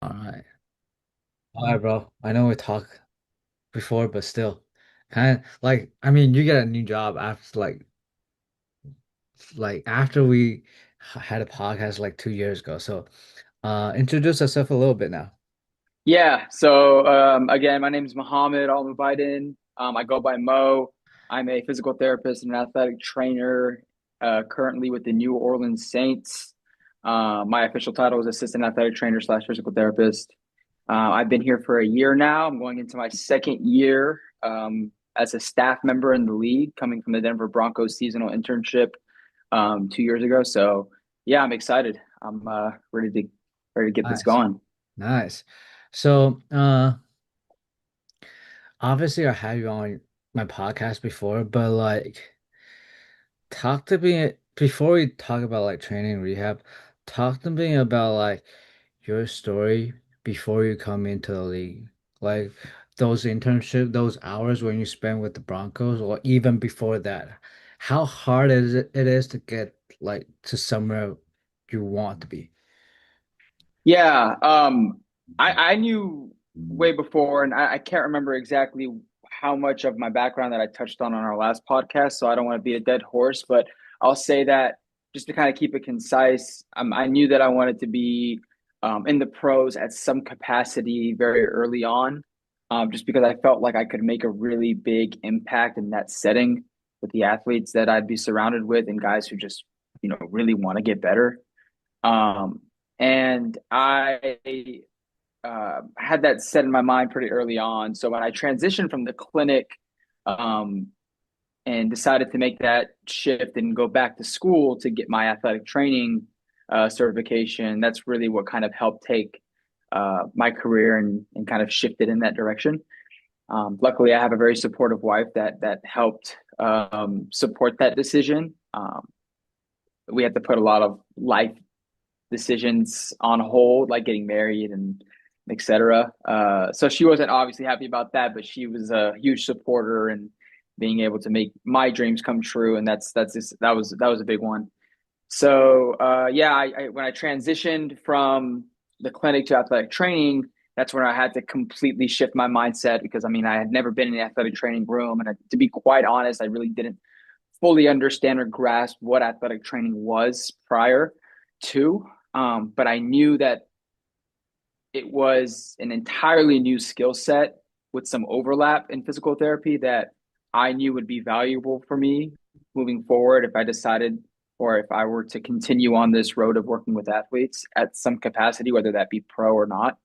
All right. All right, bro. I know we talked before, but still, kind of like, I mean, you get a new job after like after we had a podcast like 2 years ago. So, introduce yourself a little bit now. Yeah. So again, my name is Mohammed Almubiden. I go by Mo. I'm a physical therapist and an athletic trainer, currently with the New Orleans Saints. My official title is assistant athletic trainer slash physical therapist. I've been here for a year now. I'm going into my second year as a staff member in the league, coming from the Denver Broncos seasonal internship 2 years ago. So yeah, I'm excited. I'm ready to get this Nice, going. nice. So, obviously, I had you on my podcast before, but like, talk to me before we talk about like training rehab. Talk to me about like your story before you come into the league. Like those internship, those hours when you spend with the Broncos, or even before that. How hard it is to get like to somewhere you want to be. Yeah, I knew way before, and I can't remember exactly how much of my background that I touched on our last podcast, so I don't want to be a dead horse, but I'll say that just to kind of keep it concise, I knew that I wanted to be in the pros at some capacity very early on, just because I felt like I could make a really big impact in that setting with the athletes that I'd be surrounded with and guys who just, really want to get better. Um, and I had that set in my mind pretty early on. So when I transitioned from the clinic um, and decided to make that shift and go back to school to get my athletic training certification, that's really what kind of helped take my career and kind of shifted in that direction. Luckily, I have a very supportive wife that helped support that decision. We had to put a lot of life decisions on hold, like getting married and etc. So she wasn't obviously happy about that, but she was a huge supporter and being able to make my dreams come true, and that was a big one. So yeah, when I transitioned from the clinic to athletic training, that's when I had to completely shift my mindset because I mean I had never been in an athletic training room, and to be quite honest, I really didn't fully understand or grasp what athletic training was prior to. But I knew that it was an entirely new skill set with some overlap in physical therapy that I knew would be valuable for me moving forward if I decided or if I were to continue on this road of working with athletes at some capacity, whether that be pro or not.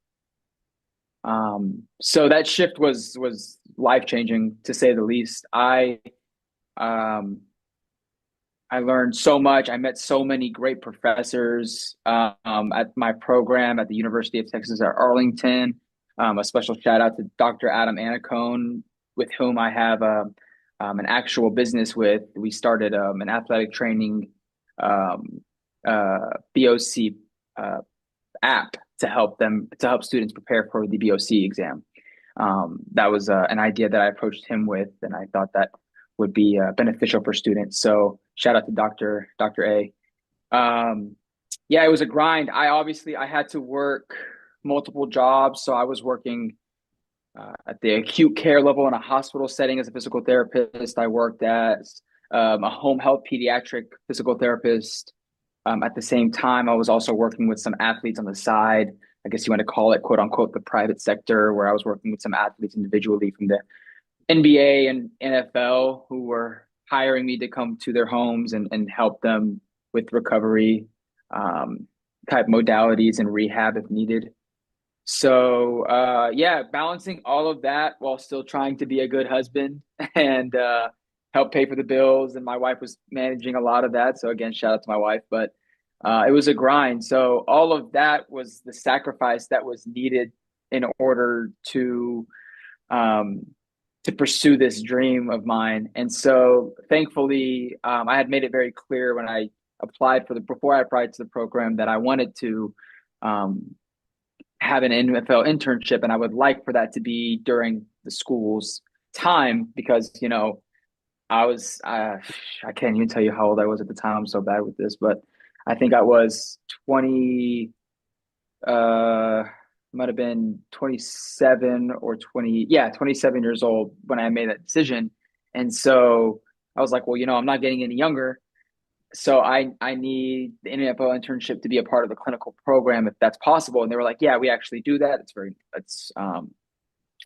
So that shift was life changing to say the least. Um, I learned so much. I met so many great professors at my program at the University of Texas at Arlington. A special shout out to Dr. Adam Anacone, with whom I have an actual business with. We started an athletic training um, BOC uh, app to help students prepare for the BOC exam. That was an idea that I approached him with, and I thought that would be beneficial for students. So shout out to Dr. A. Yeah, it was a grind. I had to work multiple jobs, so I was working at the acute care level in a hospital setting as a physical therapist. I worked as a home health pediatric physical therapist. At the same time, I was also working with some athletes on the side. I guess you want to call it quote unquote the private sector, where I was working with some athletes individually from the NBA and NFL who were hiring me to come to their homes and help them with recovery um, type modalities and rehab if needed. So yeah, balancing all of that while still trying to be a good husband and help pay for the bills. And my wife was managing a lot of that. So again, shout out to my wife, but it was a grind. So all of that was the sacrifice that was needed in order um, to pursue this dream of mine. And so thankfully, I had made it very clear when I applied before I applied to the program that I wanted to um, have an NFL internship, and I would like for that to be during the school's time because I can't even tell you how old I was at the time. I'm so bad with this, but I think I was 20. Uh, might have been 27 or 20, yeah, 27 years old when I made that decision. And so I was like, well, I'm not getting any younger. So I need the NFL internship to be a part of the clinical program if that's possible. And they were like, yeah, we actually do that. It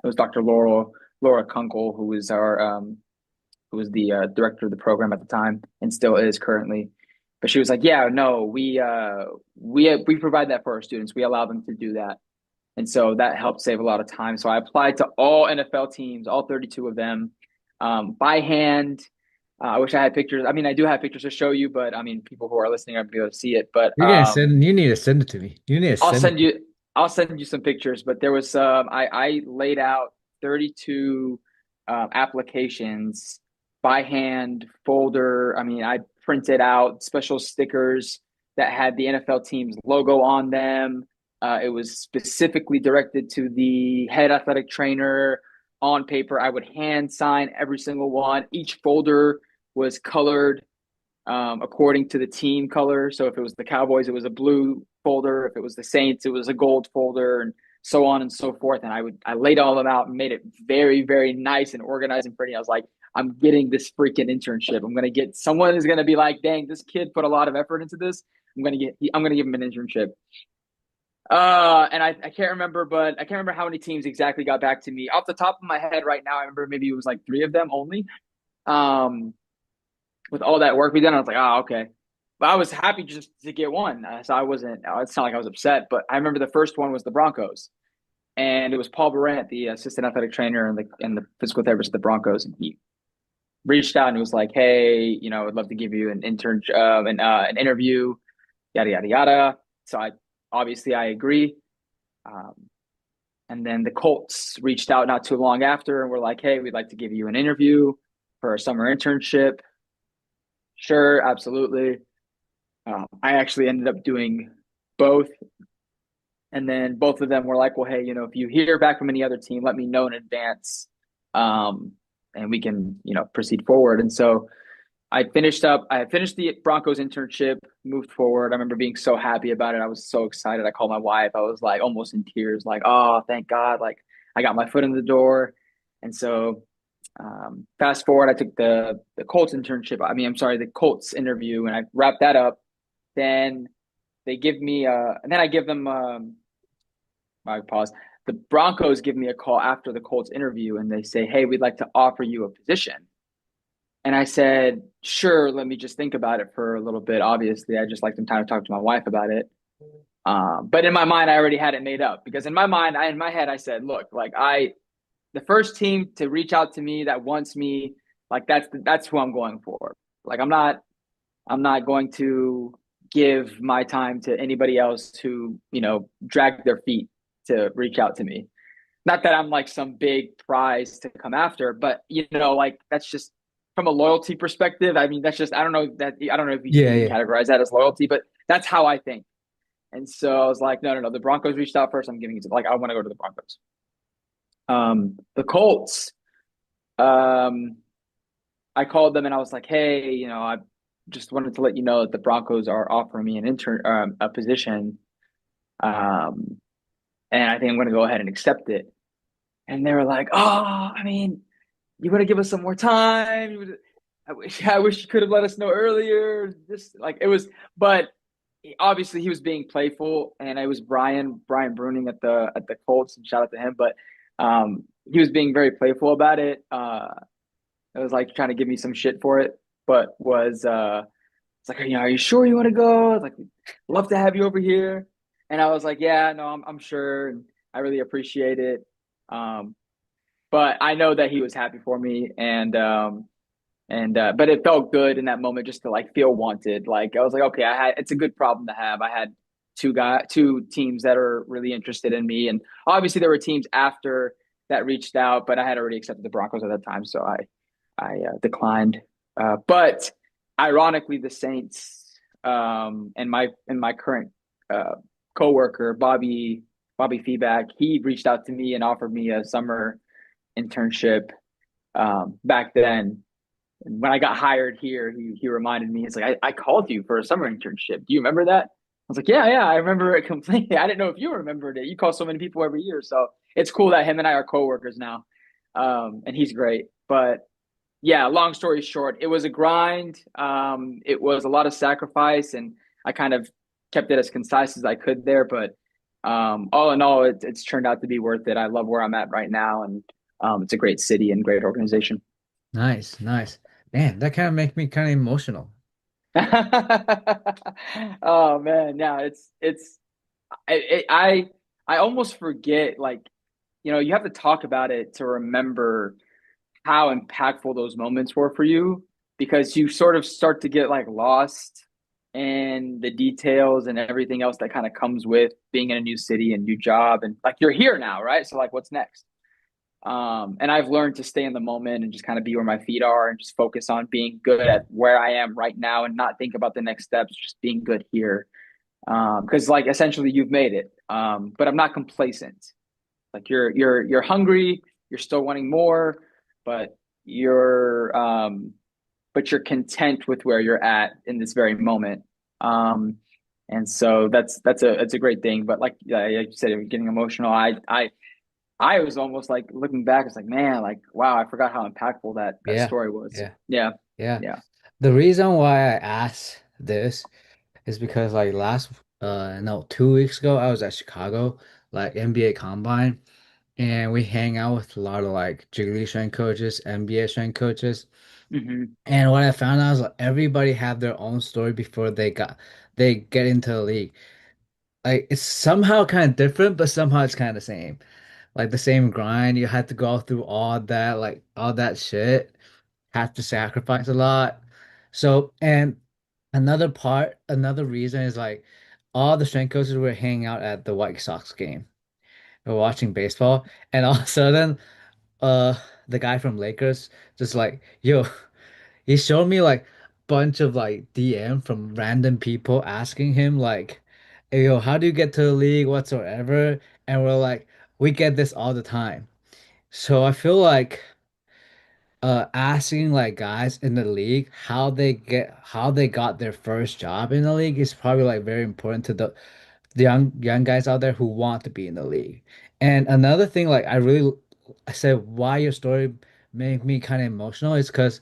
was Dr. Laura Kunkel, who was the director of the program at the time and still is currently. But she was like, yeah, no, we provide that for our students. We allow them to do that. And so that helped save a lot of time. So I applied to all NFL teams, all 32 of them, by hand. I wish I had pictures. I mean, I do have pictures to show you, but I mean, people who are listening aren't be able to see it. But you need to send it to me. You need to I'll send it send to me. you I'll send you some pictures. But there was I laid out 32 applications by hand, folder. I mean, I printed out special stickers that had the NFL team's logo on them. It was specifically directed to the head athletic trainer on paper. I would hand sign every single one. Each folder was colored according to the team color. So if it was the Cowboys, it was a blue folder. If it was the Saints, it was a gold folder, and so on and so forth. And I laid all of them out and made it very, very nice and organized and pretty. I was like, I'm getting this freaking internship. I'm gonna get someone is gonna be like, dang, this kid put a lot of effort into this. I'm gonna give him an internship. And I can't remember, but I can't remember how many teams exactly got back to me. Off the top of my head right now, I remember maybe it was like three of them only. Um, with all that work we done, I was like, oh, okay. But I was happy just to get one. So I wasn't, it's not like I was upset, but I remember the first one was the Broncos. And it was Paul Barrett, the assistant athletic trainer and the physical therapist of the Broncos. And he reached out and was like, hey, I'd love to give you an intern, an interview, yada, yada, yada. So obviously I agree. Um, and then the Colts reached out not too long after and were like, hey, we'd like to give you an interview for a summer internship. Sure, absolutely. I actually ended up doing both. And then both of them were like, well, hey, if you hear back from any other team, let me know in advance. And we can, proceed forward. And so I finished the Broncos internship, moved forward. I remember being so happy about it. I was so excited. I called my wife. I was like almost in tears, like, oh, thank God. Like I got my foot in the door. And so fast forward, I took the Colts internship. I mean, I'm sorry, the Colts interview, and I wrapped that up. Then they give me, and then I give them. I pause. The Broncos give me a call after the Colts interview, and they say, "Hey, we'd like to offer you a position." And I said, "Sure, let me just think about it for a little bit." Obviously, I just like some time to talk to my wife about it. But in my mind, I already had it made up because in my mind, in my head, I said, "Look, the first team to reach out to me that wants me, like that's who I'm going for. Like I'm not going to give my time to anybody else who, drag their feet to reach out to me. Not that I'm like some big prize to come after, but like that's just from a loyalty perspective. I mean, that's just I don't know if you Yeah, even yeah. categorize that as loyalty, but that's how I think. And so I was like, no, no, no. The Broncos reached out first. I'm giving it to I want to go to the Broncos. The Colts. Um, I called them and I was like, hey, I just wanted to let you know that the Broncos are offering me an intern, a position, um, and I think I'm going to go ahead and accept it. And they were like, oh, I mean, you want to give us some more time? I wish you could have let us know earlier. Just like it was, but obviously he was being playful, and it was Brian Bruning at the Colts, and shout out to him. But he was being very playful about it. It was like trying to give me some shit for it, but was it's like, are you sure you want to go? Like, love to have you over here. And I was like, yeah, no, I'm sure, and I really appreciate it. Um, but I know that he was happy for me, and but it felt good in that moment just to like feel wanted. Like I was like, okay, it's a good problem to have. I had two teams that are really interested in me, and obviously there were teams after that reached out, but I had already accepted the Broncos at that time, so I declined. But ironically, the Saints and my current uh, coworker Bobby Feedback, he reached out to me and offered me a summer internship back then. And when I got hired here, he reminded me, he's like, I called you for a summer internship. Do you remember that? was like, yeah, yeah, I remember it completely. I didn't know if you remembered it. You call so many people every year, so it's cool that him and I are coworkers now. And he's great. But yeah, long story short, it was a grind. It was a lot of sacrifice, and I kind of kept it as concise as I could there. But all in all, it's turned out to be worth it. I love where I'm at right now, and it's a great city and great organization. Nice, nice. Man, that kind of make me kind of emotional. Oh man, yeah, it's I, I I almost forget, like, you have to talk about it to remember how impactful those moments were for you, because you sort of start to get like lost in the details and everything else that kind of comes with being in a new city and new job, and like you're here now, right? So like what's next? And I've learned to stay in the moment and just kind of be where my feet are and just focus on being good at where I am right now and not think about the next steps, just being good here. Because like essentially you've made it. But I'm not complacent. Like you're hungry, you're still wanting more, but you're you're content with where you're at in this very moment. Um, and so that's a great thing. But like, like you said, it was getting emotional. I was almost like looking back, it's like, man, like wow, I forgot how impactful that Yeah, story was. yeah, Yeah, yeah. yeah. The reason why I asked this is because like last no 2 weeks ago I was at Chicago like NBA Combine and we hang out with a lot of like Jiggly strength coaches, NBA strength coaches. Hmm. And what I found out is like everybody have their own story before they get into the league. Like it's somehow kind of different, but somehow it's kind of the same. Like the same grind. You had to go through all that, like all that shit. Have to sacrifice a lot. So, and another reason is like all the strength coaches were hanging out at the White Sox game. We're watching baseball, and all of a sudden, uh, the guy from Lakers just like, yo, he showed me like bunch of like DM from random people asking him like, hey, yo, how do you get to the league whatsoever? And we're like, we get this all the time. So I feel like asking like guys in the league how they got their first job in the league is probably like very important to the young guys out there who want to be in the league. And another thing like I said why your story made me kind of emotional is because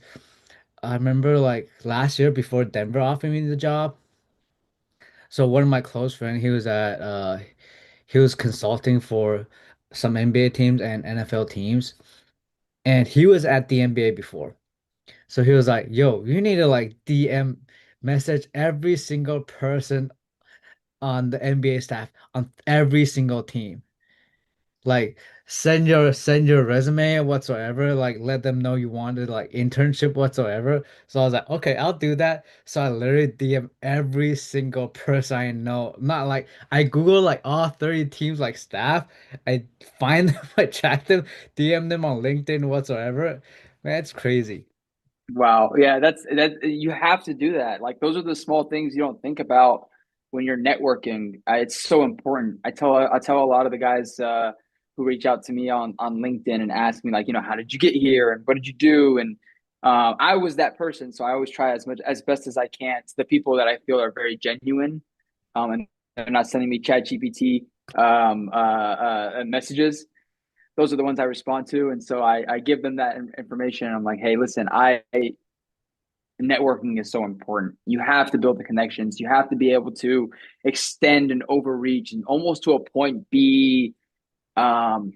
I remember like last year before Denver offered me the job. So one of my close friends, he was consulting for some NBA teams and NFL teams, and he was at the NBA before. So he was like, "Yo, you need to like DM message every single person on the NBA staff on every single team. Like send your resume whatsoever, like let them know you wanted like internship whatsoever." So I was like, "Okay, I'll do that." So I literally DM every single person I know. Not like I Google like all 30 teams like staff. I find them, I track them, DM them on LinkedIn whatsoever. Man, it's crazy. Wow. Yeah, that you have to do that. Like those are the small things you don't think about when you're networking. It's so important. I tell a lot of the guys who reach out to me on LinkedIn and ask me like, how did you get here and what did you do? And I was that person, so I always try as best as I can to the people that I feel are very genuine, and they're not sending me chat GPT messages. Those are the ones I respond to. And so I give them that information. I'm like, hey, listen, networking is so important. You have to build the connections. You have to be able to extend and overreach and almost to a point be um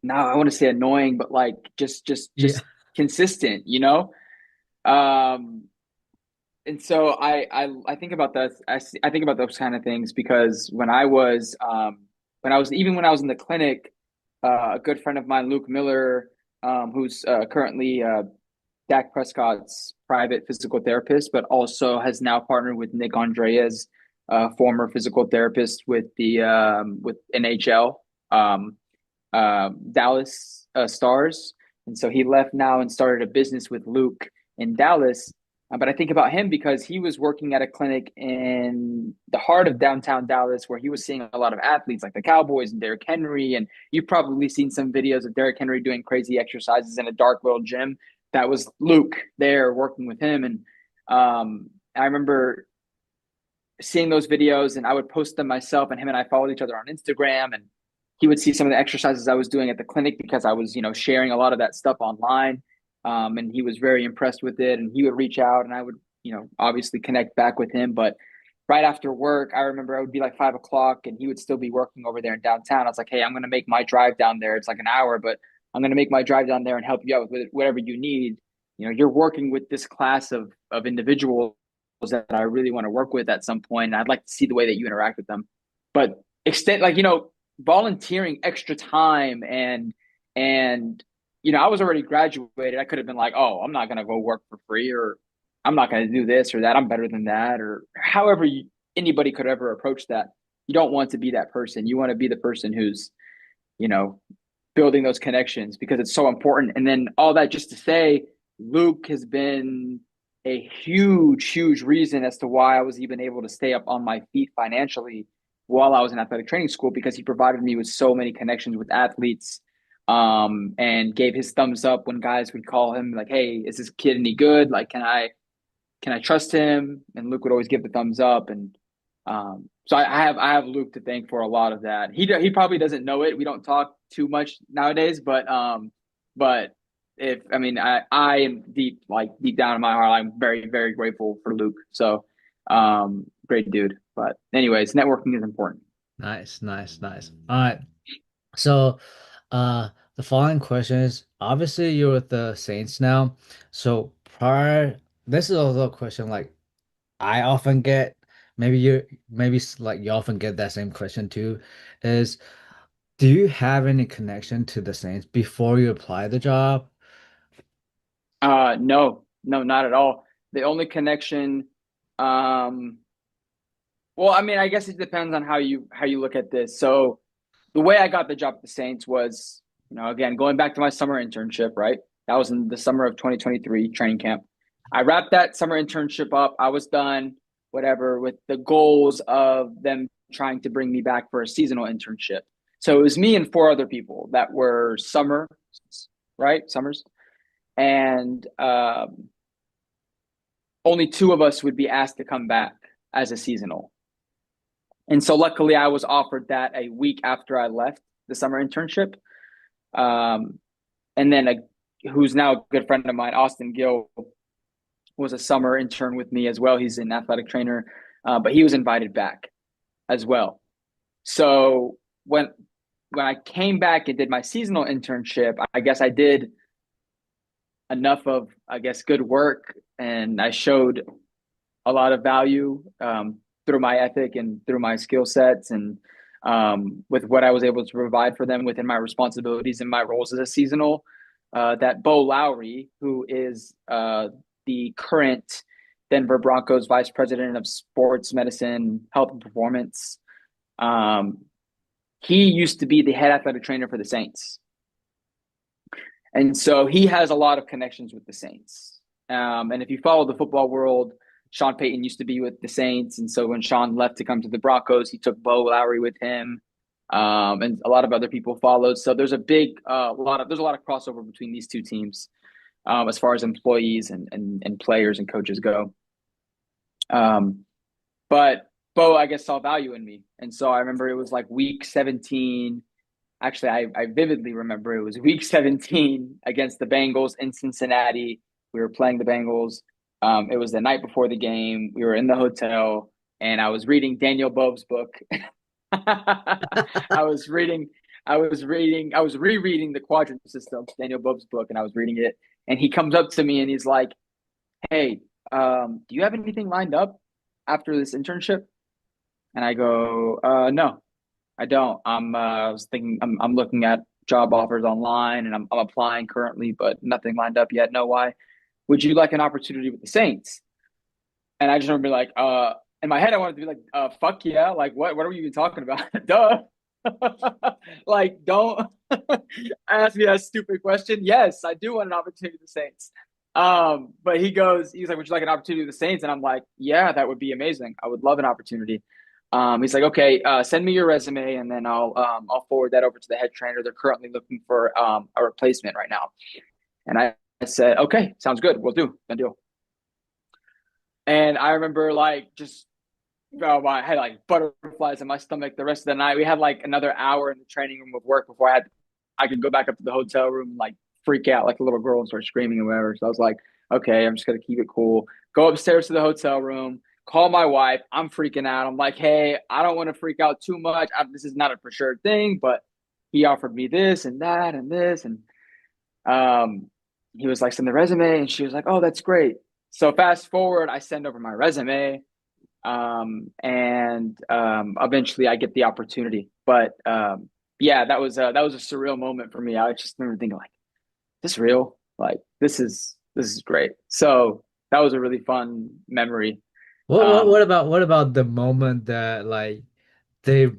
now I want to say annoying, but like Yeah. just consistent, you know? Um and so I think about that. I think about those kind of things because when I was in the clinic, a good friend of mine, Luke Miller, who's currently Dak Prescott's private physical therapist, but also has now partnered with Nick Andrea's former physical therapist with NHL Dallas Stars, and so he left now and started a business with Luke in Dallas. But I think about him because he was working at a clinic in the heart of downtown Dallas where he was seeing a lot of athletes like the Cowboys and Derrick Henry. And you've probably seen some videos of Derrick Henry doing crazy exercises in a dark little gym. That was Luke there working with him. And I remember seeing those videos, and I would post them myself, and him and I followed each other on Instagram, and he would see some of the exercises I was doing at the clinic because I was, sharing a lot of that stuff online. And he was very impressed with it, and he would reach out, and I would, obviously connect back with him. But right after work, I remember it would be like 5 o'clock, and he would still be working over there in downtown. I was like, hey, I'm going to make my drive down there. It's like an hour, but I'm going to make my drive down there and help you out with whatever you need. You're working with this class of individuals that I really want to work with at some point, and I'd like to see the way that you interact with them. But extend, like, volunteering extra time, and I was already graduated. I could have been like, oh, I'm not going to go work for free, or I'm not going to do this or that. I'm better than that, or however anybody could ever approach that. You don't want to be that person. You want to be the person who's, you know, building those connections, because it's so important. And then all that just to say, Luke has been a huge, huge reason as to why I was even able to stay up on my feet financially while I was in athletic training school, because he provided me with so many connections with athletes, and gave his thumbs up when guys would call him like, hey, is this kid any good? Like, can I trust him? And Luke would always give the thumbs up. And so I have Luke to thank for a lot of that. He probably doesn't know it. We don't talk too much nowadays, but if I mean I am deep down in my heart, I'm very, very grateful for Luke. So great dude. But anyways, networking is important. Nice, nice, nice. All right. So, the following question is, obviously you're with the Saints now. So this is also a question like I often get. Maybe you often get that same question too. Is do you have any connection to the Saints before you apply the job? No, no, not at all. The only connection, um, well, I mean, I guess it depends on how you look at this. So the way I got the job at the Saints was, again, going back to my summer internship, right? That was in the summer of 2023 training camp. I wrapped that summer internship up. I was done, whatever, with the goals of them trying to bring me back for a seasonal internship. So it was me and four other people that were summer, right? Summers. And only two of us would be asked to come back as a seasonal. And so luckily I was offered that a week after I left the summer internship. Um, and then who's now a good friend of mine, Austin Gill, was a summer intern with me as well. He's an athletic trainer, but he was invited back as well. So when I came back and did my seasonal internship, I guess I did enough of, I guess, good work, and I showed a lot of value, through my ethic and through my skill sets, and with what I was able to provide for them within my responsibilities and my roles as a seasonal. That Bo Lowry, who is the current Denver Broncos vice president of sports medicine, health, and performance, he used to be the head athletic trainer for the Saints. And so he has a lot of connections with the Saints. And if you follow the football world, Sean Payton used to be with the Saints. And so when Sean left to come to the Broncos, he took Bo Lowry with him. And a lot of other people followed. So there's there's a lot of crossover between these two teams, as far as employees and players and coaches go. But Bo, I guess, saw value in me. And so I remember it was like week 17. Actually, I vividly remember it was week 17 against the Bengals in Cincinnati. We were playing the Bengals. It was the night before the game. We were in the hotel, and I was reading Daniel Bove's book. I was reading, I was rereading the quadrant system, Daniel Bove's book, and I was reading it. And he comes up to me and he's like, hey, do you have anything lined up after this internship? And I go, no, I don't. I was thinking, I'm looking at job offers online, and I'm applying currently, but nothing lined up yet. No, why? Would you like an opportunity with the Saints? And I just remember like, in my head, I wanted to be like, fuck yeah. Like, what are we even talking about? Duh. Like, don't ask me that stupid question. Yes, I do want an opportunity with the Saints. But he's like, would you like an opportunity with the Saints? And I'm like, yeah, that would be amazing. I would love an opportunity. He's like, okay, send me your resume, and then I'll forward that over to the head trainer. They're currently looking for a replacement right now. And I said, okay, sounds good. We'll do. Done deal. And I remember like just Oh, I had like butterflies in my stomach the rest of the night. We had like another hour in the training room of work before I could go back up to the hotel room and like freak out like a little girl and start screaming and whatever. So I was like, okay, I'm just gonna keep it cool. Go upstairs to the hotel room, call my wife. I'm freaking out. I'm like, hey, I don't want to freak out too much. This is not a for sure thing, but he offered me this and that and this, and um, he was like, send the resume, and she was like, oh, that's great. So fast forward, I send over my resume, and eventually I get the opportunity. But yeah, that was a surreal moment for me. I just remember thinking like, this real? Like this is great. So that was a really fun memory. What Um, about the moment that like they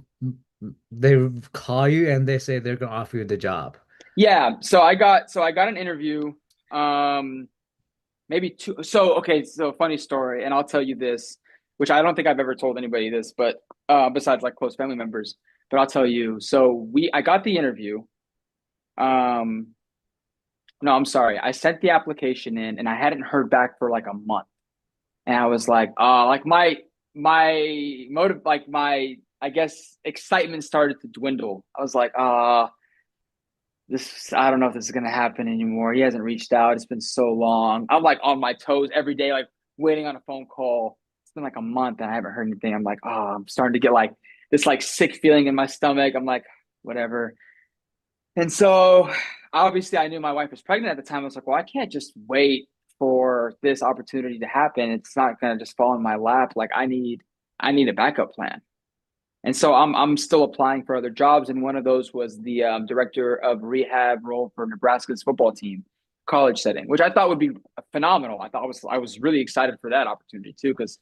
they call you and they say they're gonna offer you the job? yeah, so I got an interview. Um, maybe two. So okay, so funny story, and I'll tell you this, which I don't think I've ever told anybody this, but besides like close family members. But I'll tell you. I got the interview. Um, no, I'm sorry. I sent the application in, and I hadn't heard back for like a month. And I was like, like my motive, like my I guess excitement started to dwindle. I was like, this I don't know if this is gonna happen anymore. He hasn't reached out. It's been so long. I'm like on my toes every day, like waiting on a phone call. It's been like a month and I haven't heard anything. I'm like, I'm starting to get like this like sick feeling in my stomach. I'm like, whatever. And so obviously I knew my wife was pregnant at the time. I was like, well, I can't just wait for this opportunity to happen. It's not gonna just fall in my lap. Like I need a backup plan. And so I'm still applying for other jobs, and one of those was the director of rehab role for Nebraska's football team, college setting, which I thought would be phenomenal. I was really excited for that opportunity too, because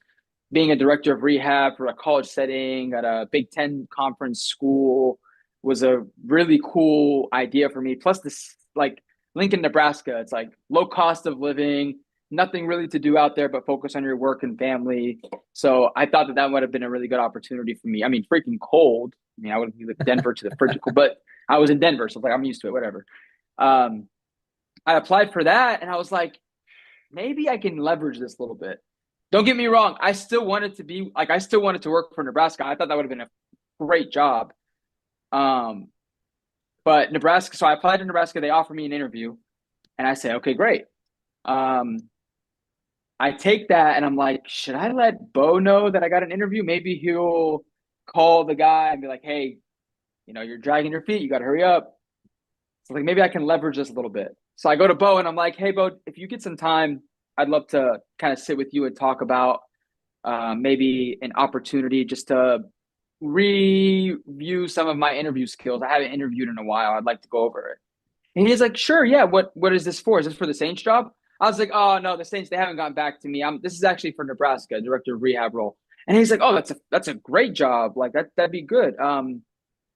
being a director of rehab for a college setting at a Big Ten conference school was a really cool idea for me. Plus, this like Lincoln, Nebraska, it's like low cost of living, nothing really to do out there but focus on your work and family. So I thought that that would have been a really good opportunity for me. I mean, freaking cold. I mean, I would be like Denver to the frigid cold, but I was in Denver, so like I'm used to it. Whatever. Um, I applied for that, and I was like, maybe I can leverage this a little bit. Don't get me wrong. I still wanted to be like, I still wanted to work for Nebraska. I thought that would have been a great job. Um, but Nebraska, so I applied to Nebraska. They offered me an interview, and I say, okay, great. Um, I take that and I'm like, should I let Bo know that I got an interview? Maybe he'll call the guy and be like, hey, you know, you're dragging your feet. You got to hurry up. So like maybe I can leverage this a little bit. So I go to Bo and I'm like, hey, Bo, if you get some time, I'd love to kind of sit with you and talk about maybe an opportunity just to review some of my interview skills. I haven't interviewed in a while. I'd like to go over it. And he's like, sure, yeah. What is this for? Is this for the Saints job? I was like, oh no, the Saints, they haven't gotten back to me. This is actually for Nebraska, director of rehab role. And he's like, oh, that's a great job. Like that'd be good.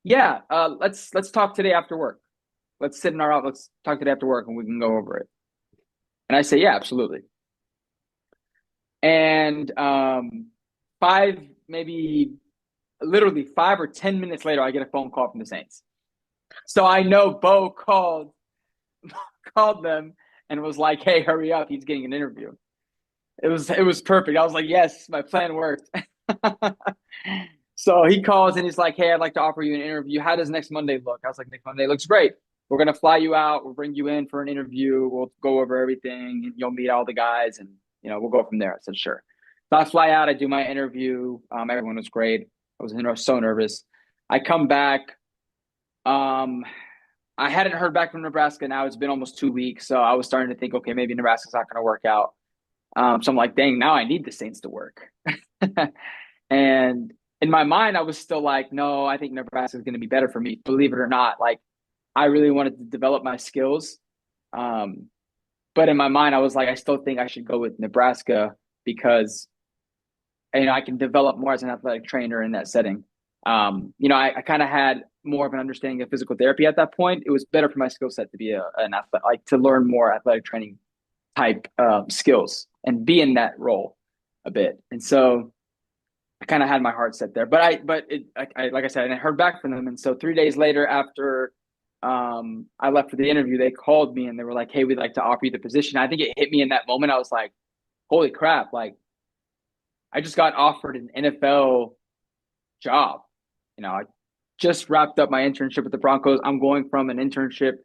Yeah, let's talk today after work. Let's sit in our office. Let's talk today after work and we can go over it. And I say, yeah, absolutely. And five, maybe literally 5 or 10 minutes later, I get a phone call from the Saints. So I know Bo called them and was like, "Hey, hurry up! He's getting an interview." It was perfect. I was like, "Yes, my plan worked." So he calls and he's like, "Hey, I'd like to offer you an interview. How does next Monday look?" I was like, "Next Monday looks great. We're gonna fly you out. We'll bring you in for an interview. We'll go over everything, and you'll meet all the guys, and you know we'll go from there." I said, "Sure." So I fly out. I do my interview. Everyone was great. I was so nervous. I come back. Um, I hadn't heard back from Nebraska. Now it's been almost 2 weeks, so I was starting to think, okay, maybe Nebraska's not going to work out. So I'm like, dang, now I need the Saints to work. And in my mind, I was still like, no, I think Nebraska is going to be better for me. Believe it or not, like I really wanted to develop my skills. Um, but in my mind, I was like, I still think I should go with Nebraska because you know I can develop more as an athletic trainer in that setting. You know, I kind of had more of an understanding of physical therapy at that point. It was better for my skill set to be an athlete, like to learn more athletic training type skills and be in that role a bit. And so I kind of had my heart set there. Like I said, I heard back from them. And so 3 days later, after I left for the interview, they called me and they were like, "Hey, we'd like to offer you the position." I think it hit me in that moment. I was like, "Holy crap!" Like I just got offered an NFL job. I just wrapped up my internship with the Broncos. I'm going from an internship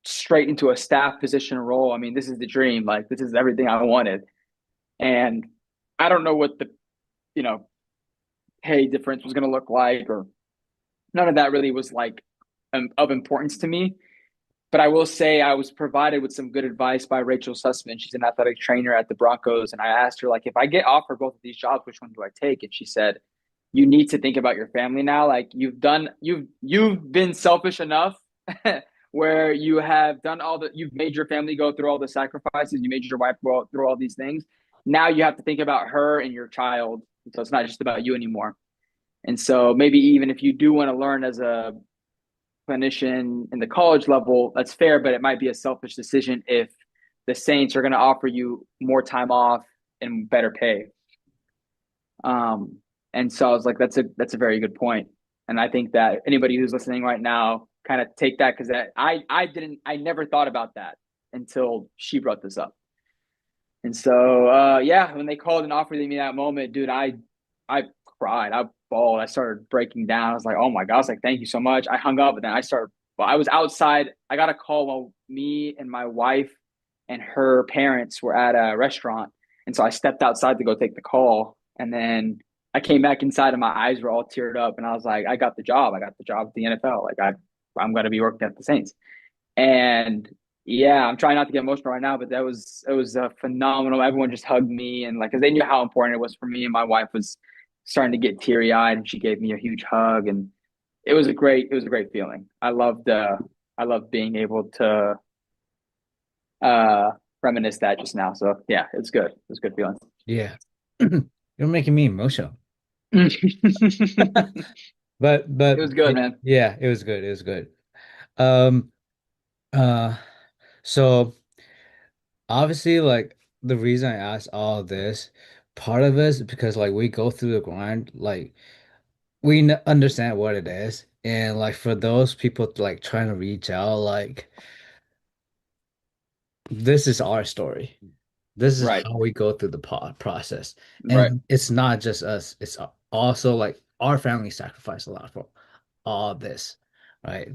straight into a staff position role. I mean, this is the dream. Like, this is everything I wanted. And I don't know what the, you know, pay difference was going to look like, or none of that really was like of importance to me. But I will say I was provided with some good advice by Rachel Sussman. She's an athletic trainer at the Broncos. And I asked her, like, if I get offered both of these jobs, which one do I take? And she said, you need to think about your family now. Like, you've been selfish enough where you have done you've made your family go through all the sacrifices. You made your wife go through all these things. Now you have to think about her and your child. So it's not just about you anymore. And so maybe even if you do want to learn as a clinician in the college level, that's fair, but it might be a selfish decision if the Saints are going to offer you more time off and better pay. And so I was like, that's a very good point. And I think that anybody who's listening right now kind of take that, because I never thought about that until she brought this up. And so yeah, when they called and offered me that moment, dude, I cried, I bawled, I started breaking down. I was like, oh my God, I was like, thank you so much. I hung up, and then I was outside. I got a call while me and my wife and her parents were at a restaurant. And so I stepped outside to go take the call. And then I came back inside and my eyes were all teared up. And I was like, I got the job. I got the job at the NFL. Like, I'm going to be working at the Saints. And yeah, I'm trying not to get emotional right now, but it was a phenomenal. Everyone just hugged me, and like, because they knew how important it was for me. And my wife was starting to get teary eyed, and she gave me a huge hug, and it was a great feeling. I loved being able to reminisce that just now. So yeah, it's good. It was a good feeling. Yeah. You're making me emotional. It But was good, man. yeah, it was good. It was good. Um uh so obviously, like, the reason I asked all this, part of it is because like we go through the grind, like we n understand what it is. And like for those people like trying to reach out, like this is our story. This is Right, how we go through the process. right, And it's not just us, it's also like our family sacrificed a lot for all this, right?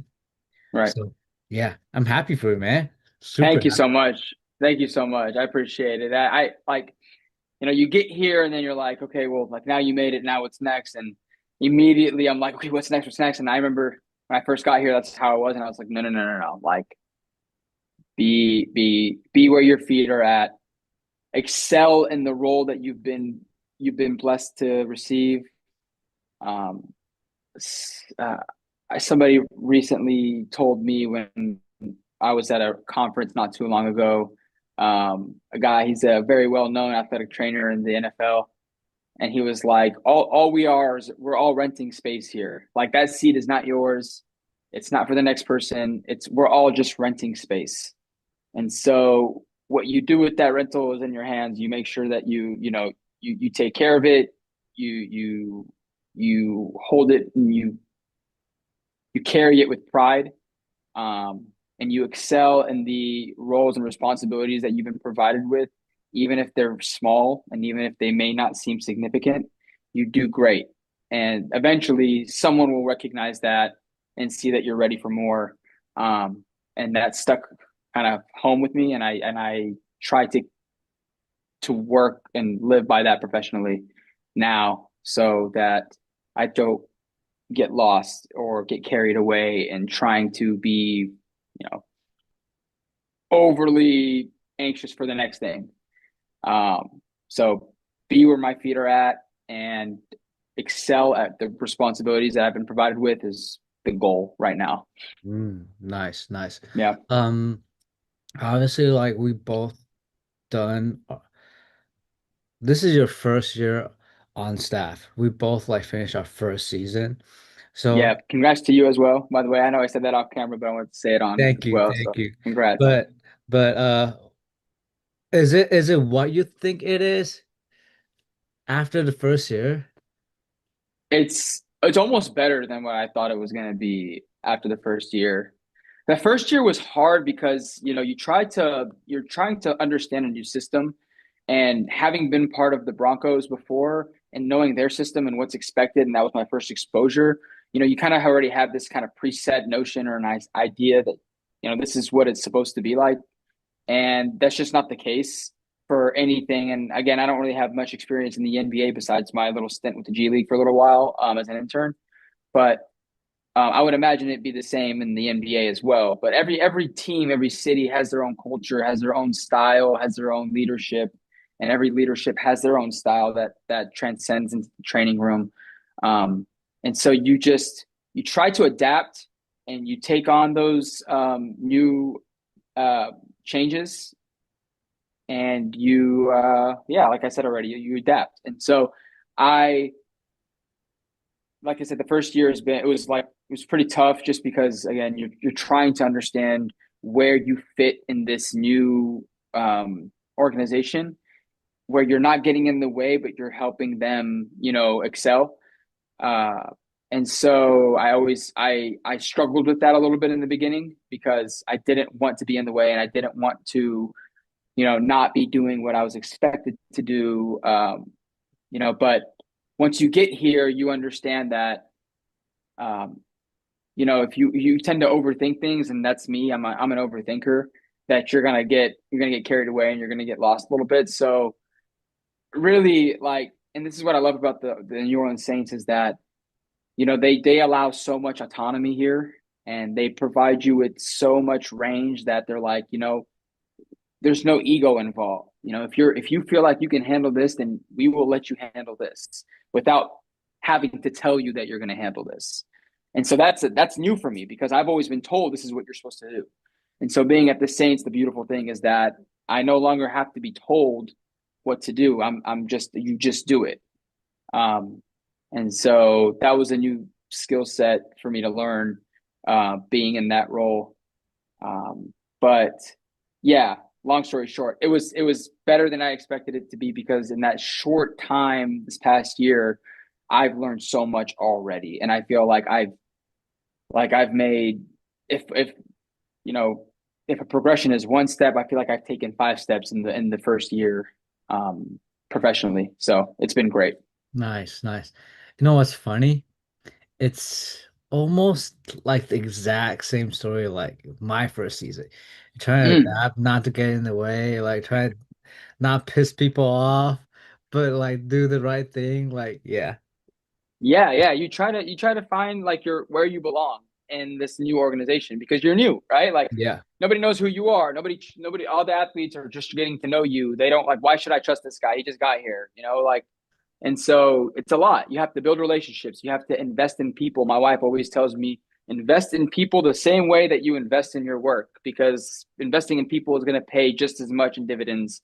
right. So yeah, I'm happy for you, man. Super Thank you happy. so much. Thank you so much. I appreciate it. I like, you get here and then you're like, okay, well, like now you made it. Now what's next? And immediately I'm like, okay, what's next? What's next? And I remember when I first got here, that's how it was. And I was like, no, no, no, no, no. Like, be where your feet are at. Excel in the role that you've been blessed to receive. Um, uh, Somebody recently told me when I was at a conference not too long ago. A guy, he's a very well known athletic trainer in the NFL, and he was like, all we are is we're all renting space here. Like, that seat is not yours. It's not for the next person. We're all just renting space. And so what you do with that rental is in your hands. You make sure that you take care of it. You hold it, and you carry it with pride. And you excel in the roles and responsibilities that you've been provided with, even if they're small and even if they may not seem significant. You do great. And eventually someone will recognize that and see that you're ready for more. And that stuck kind of home with me. And I try to work and live by that professionally now, so that I don't get lost or get carried away and trying to be, you know, overly anxious for the next thing. So be where my feet are at and excel at the responsibilities that I've been provided with is the goal right now. Nice, nice. Yeah. Um, Obviously, like we both done. This is your first year on staff. We both like finished our first season. So Yeah. Congrats to you as well. By the way, I know I said that off camera, but I wanted to say it on thank as you, well. thank So you. congrats. But is it what you think it is after the first year? It's almost better than what I thought it was going to be after the first year. The first year was hard because, you're trying to understand a new system. And having been part of the Broncos before and knowing their system and what's expected, and that was my first exposure, you kind of already have this kind of preset notion or a nice idea that, this is what it's supposed to be like. And that's just not the case for anything. And again, I don't really have much experience in the NBA besides my little stint with the G League for a little while as an intern. But I would imagine it'd be the same in the NBA as well. But every team, every city has their own culture, has their own style, has their own leadership, and every leadership has their own style that transcends into the training room. And so you try to adapt and you take on those new changes, and yeah, like I said already, you adapt. And so I like I said, the first year it was pretty tough just because again you're trying to understand where you fit in this new organization where you're not getting in the way but you're helping them excel. uh, and so I struggled with that a little bit in the beginning because I didn't want to be in the way and I didn't want to not be doing what I was expected to do. But once you get here, you understand that, um, if you tend to overthink things, and that's me, I'm an overthinker, that you're gonna get carried away and you're gonna get lost a little bit. So really, like, and this is what I love about the New Orleans Saints is that they allow so much autonomy here, and they provide you with so much range that they're like, there's no ego involved. If you feel like you can handle this, then we will let you handle this without having to tell you that you're going to handle this. And so that's new for me because I've always been told this is what you're supposed to do. And so being at the Saints, the beautiful thing is that I no longer have to be told what to do. You just do it. Um, and so that was a new skill set for me to learn, being in that role. But yeah, long story short, it was better than I expected it to be because in that short time this past year, I've learned so much already, and I feel like I've made if you know if a progression is one step, I feel like I've taken 5 steps in the first year, professionally. So it's been great. Nice, nice. You know what's funny? It's almost like the exact same story like my first season. You're trying to Mm. adapt, not to get in the way, like try to not piss people off, but like do the right thing. Like, yeah. Yeah, yeah. You try to find like your where you belong in this new organization because you're new, right? Like Yeah. nobody knows who you are. Nobody. All the athletes are just getting to know you. They don't like. Why should I trust this guy? He just got here, like. And so it's a lot. You have to build relationships. You have to invest in people. My wife always tells me invest in people the same way that you invest in your work because investing in people is going to pay just as much in dividends,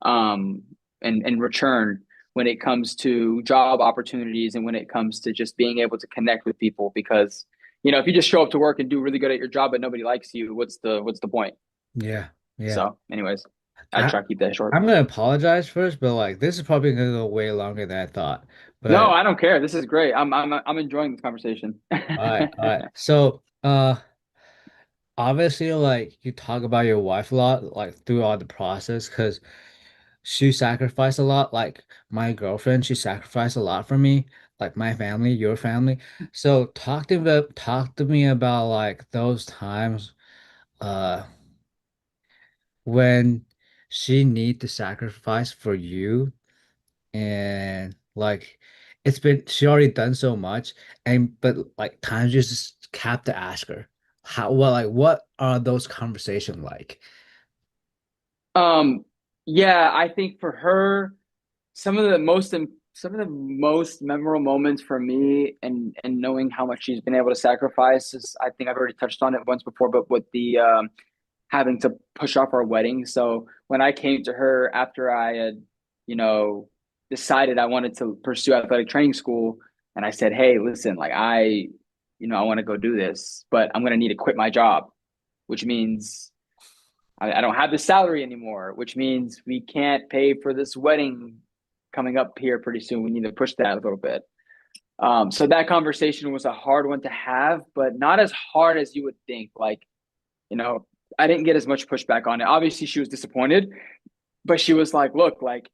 um, and return when it comes to job opportunities and when it comes to just being able to connect with people. Because if you just show up to work and do really good at your job but nobody likes you, what's the point? Yeah. Yeah. So, anyways, I I try to keep that short. I'm gonna apologize first, but like this is probably gonna go way longer than I thought. No, But I don't care. This is great. I'm enjoying this conversation. all right, all right. So, obviously, like you talk about your wife a lot, like throughout the process, because she sacrificed a lot. Like my girlfriend, she sacrificed a lot for me, like my family, your family. So talk to me about like those times, uh, when she need to sacrifice for you, and like she already done so much, and but like times you just have to ask her what are those conversations like? Um, yeah, I think for her, some of the most memorable moments for me and knowing how much she's been able to sacrifice is, I think I've already touched on it once before, but with the having to push off our wedding. So when I came to her after I had, you know, decided I wanted to pursue athletic training school, and I said, "Hey, listen, like I want to go do this, but I'm gonna need to quit my job, which means I don't have the salary anymore, which means we can't pay for this wedding coming up here pretty soon. We need to push that a little bit." So that conversation was a hard one to have, but not as hard as you would think. Like, you know, I didn't get as much pushback on it. Obviously, she was disappointed, but she was like, look, like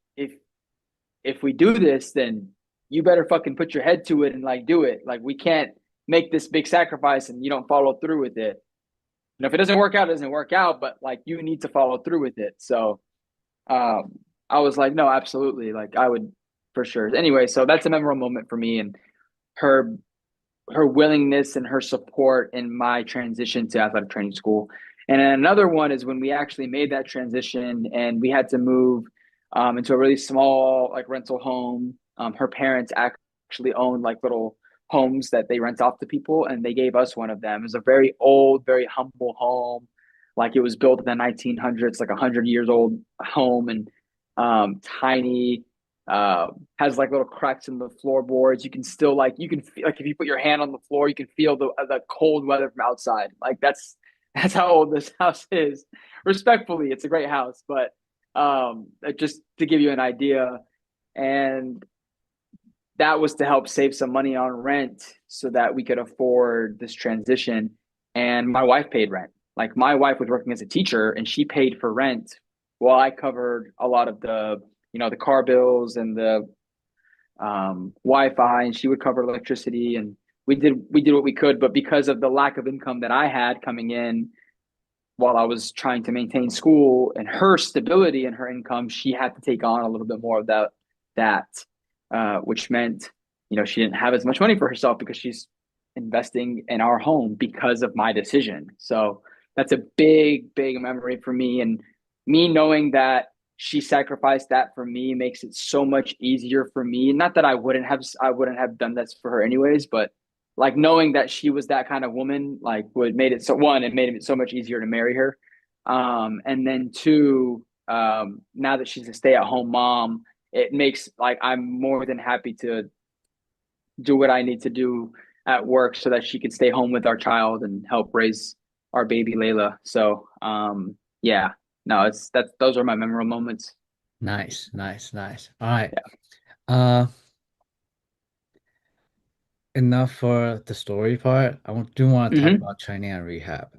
if we do this, then you better fucking put your head to it and like do it. Like we can't make this big sacrifice and you don't follow through with it. And if it doesn't work out, it doesn't work out, but like you need to follow through with it. So I was like, no, absolutely. Like I would for sure. Anyway, so that's a memorable moment for me, and her her willingness and her support in my transition to athletic training school. And then another one is when we actually made that transition and we had to move into a really small like rental home. Her parents actually owned like little homes that they rent off to people, and they gave us one of them. It was a very old, very humble home. Like it was built in the 1900s, like 100 years old home, and tiny, uh, has like little cracks in the floorboards. You can still like you can feel, like if you put your hand on the floor, you can feel the cold weather from outside. Like that's how old this house is. Respectfully, it's a great house, but just to give you an idea, and that was to help save some money on rent so that we could afford this transition. And my wife paid rent. Like my wife was working as a teacher and she paid for rent while I covered a lot of the car bills and the Wi-Fi, and she would cover electricity, and we did what we could. But because of the lack of income that I had coming in while I was trying to maintain school and her stability and her income, she had to take on a little bit more of that, which meant she didn't have as much money for herself because she's investing in our home because of my decision. So that's a big, big memory for me, and me knowing that she sacrificed that for me makes it so much easier for me. Not that I wouldn't have done this for her anyways, but like knowing that she was that kind of woman, like would made it so one, it made it so much easier to marry her. And then two, now that she's a stay-at-home mom, it makes like I'm more than happy to do what I need to do at work so that she could stay home with our child and help raise our baby Layla. So yeah, no, it's that those are my memorable moments. Nice, nice, nice. All right. Yeah. Uh, enough for the story part. Do want to talk Mm-hmm. about training and rehab.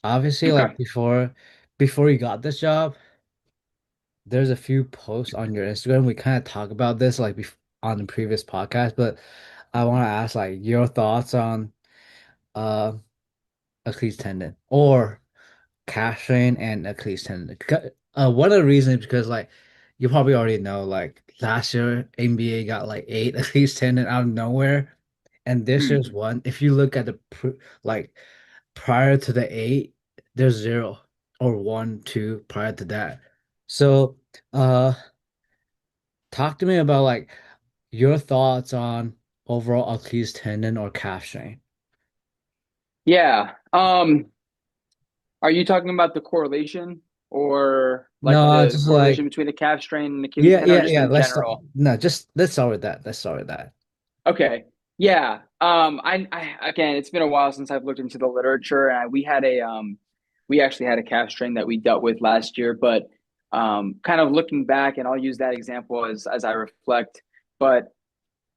Obviously, like Okay. before you got this job, there's a few posts on your Instagram. We kind of talk about this like on the previous podcast, but I want to ask like your thoughts on uh Achilles tendon or calf strain and Achilles tendon. One of the reasons because like you probably already know like last year NBA got like eight Achilles tendon out of nowhere, and this Mm. year's one. If you look at the like prior to the eight, there's zero or one, two prior to that. So uh talk to me about like your thoughts on overall Achilles tendon or calf strain. Yeah. Are you talking about the correlation or like No, the just correlation like between the calf strain and Achilles yeah, tendon or yeah, just yeah. in general? Just let's start with that. Let's start with that. Okay. Yeah. I again, it's been a while since I've looked into the literature, and we actually had a calf strain that we dealt with last year, but kind of looking back, and I'll use that example as I reflect, but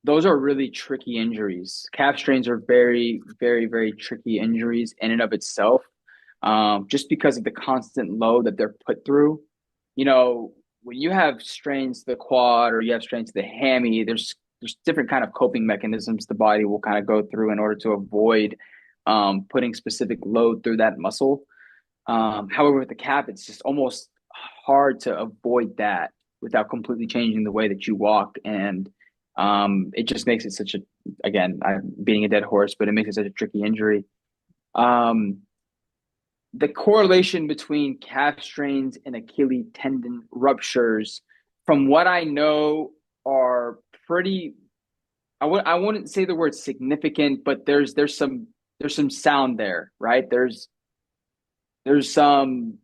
those are really tricky injuries. Calf strains are very, very, very tricky injuries in and of itself, just because of the constant load that they're put through. You know, when you have strains to the quad or you have strains to the hammy, there's different kind of coping mechanisms the body will kind of go through in order to avoid putting specific load through that muscle. However, with the calf, it's just almost hard to avoid that without completely changing the way that you walk. And it just makes it such a, again, I'm beating a dead horse, but it makes it such a tricky injury. Um, the correlation between calf strains and Achilles tendon ruptures, from what I know, are pretty. I wouldn't say the word significant, but there's some sound there, right? There's some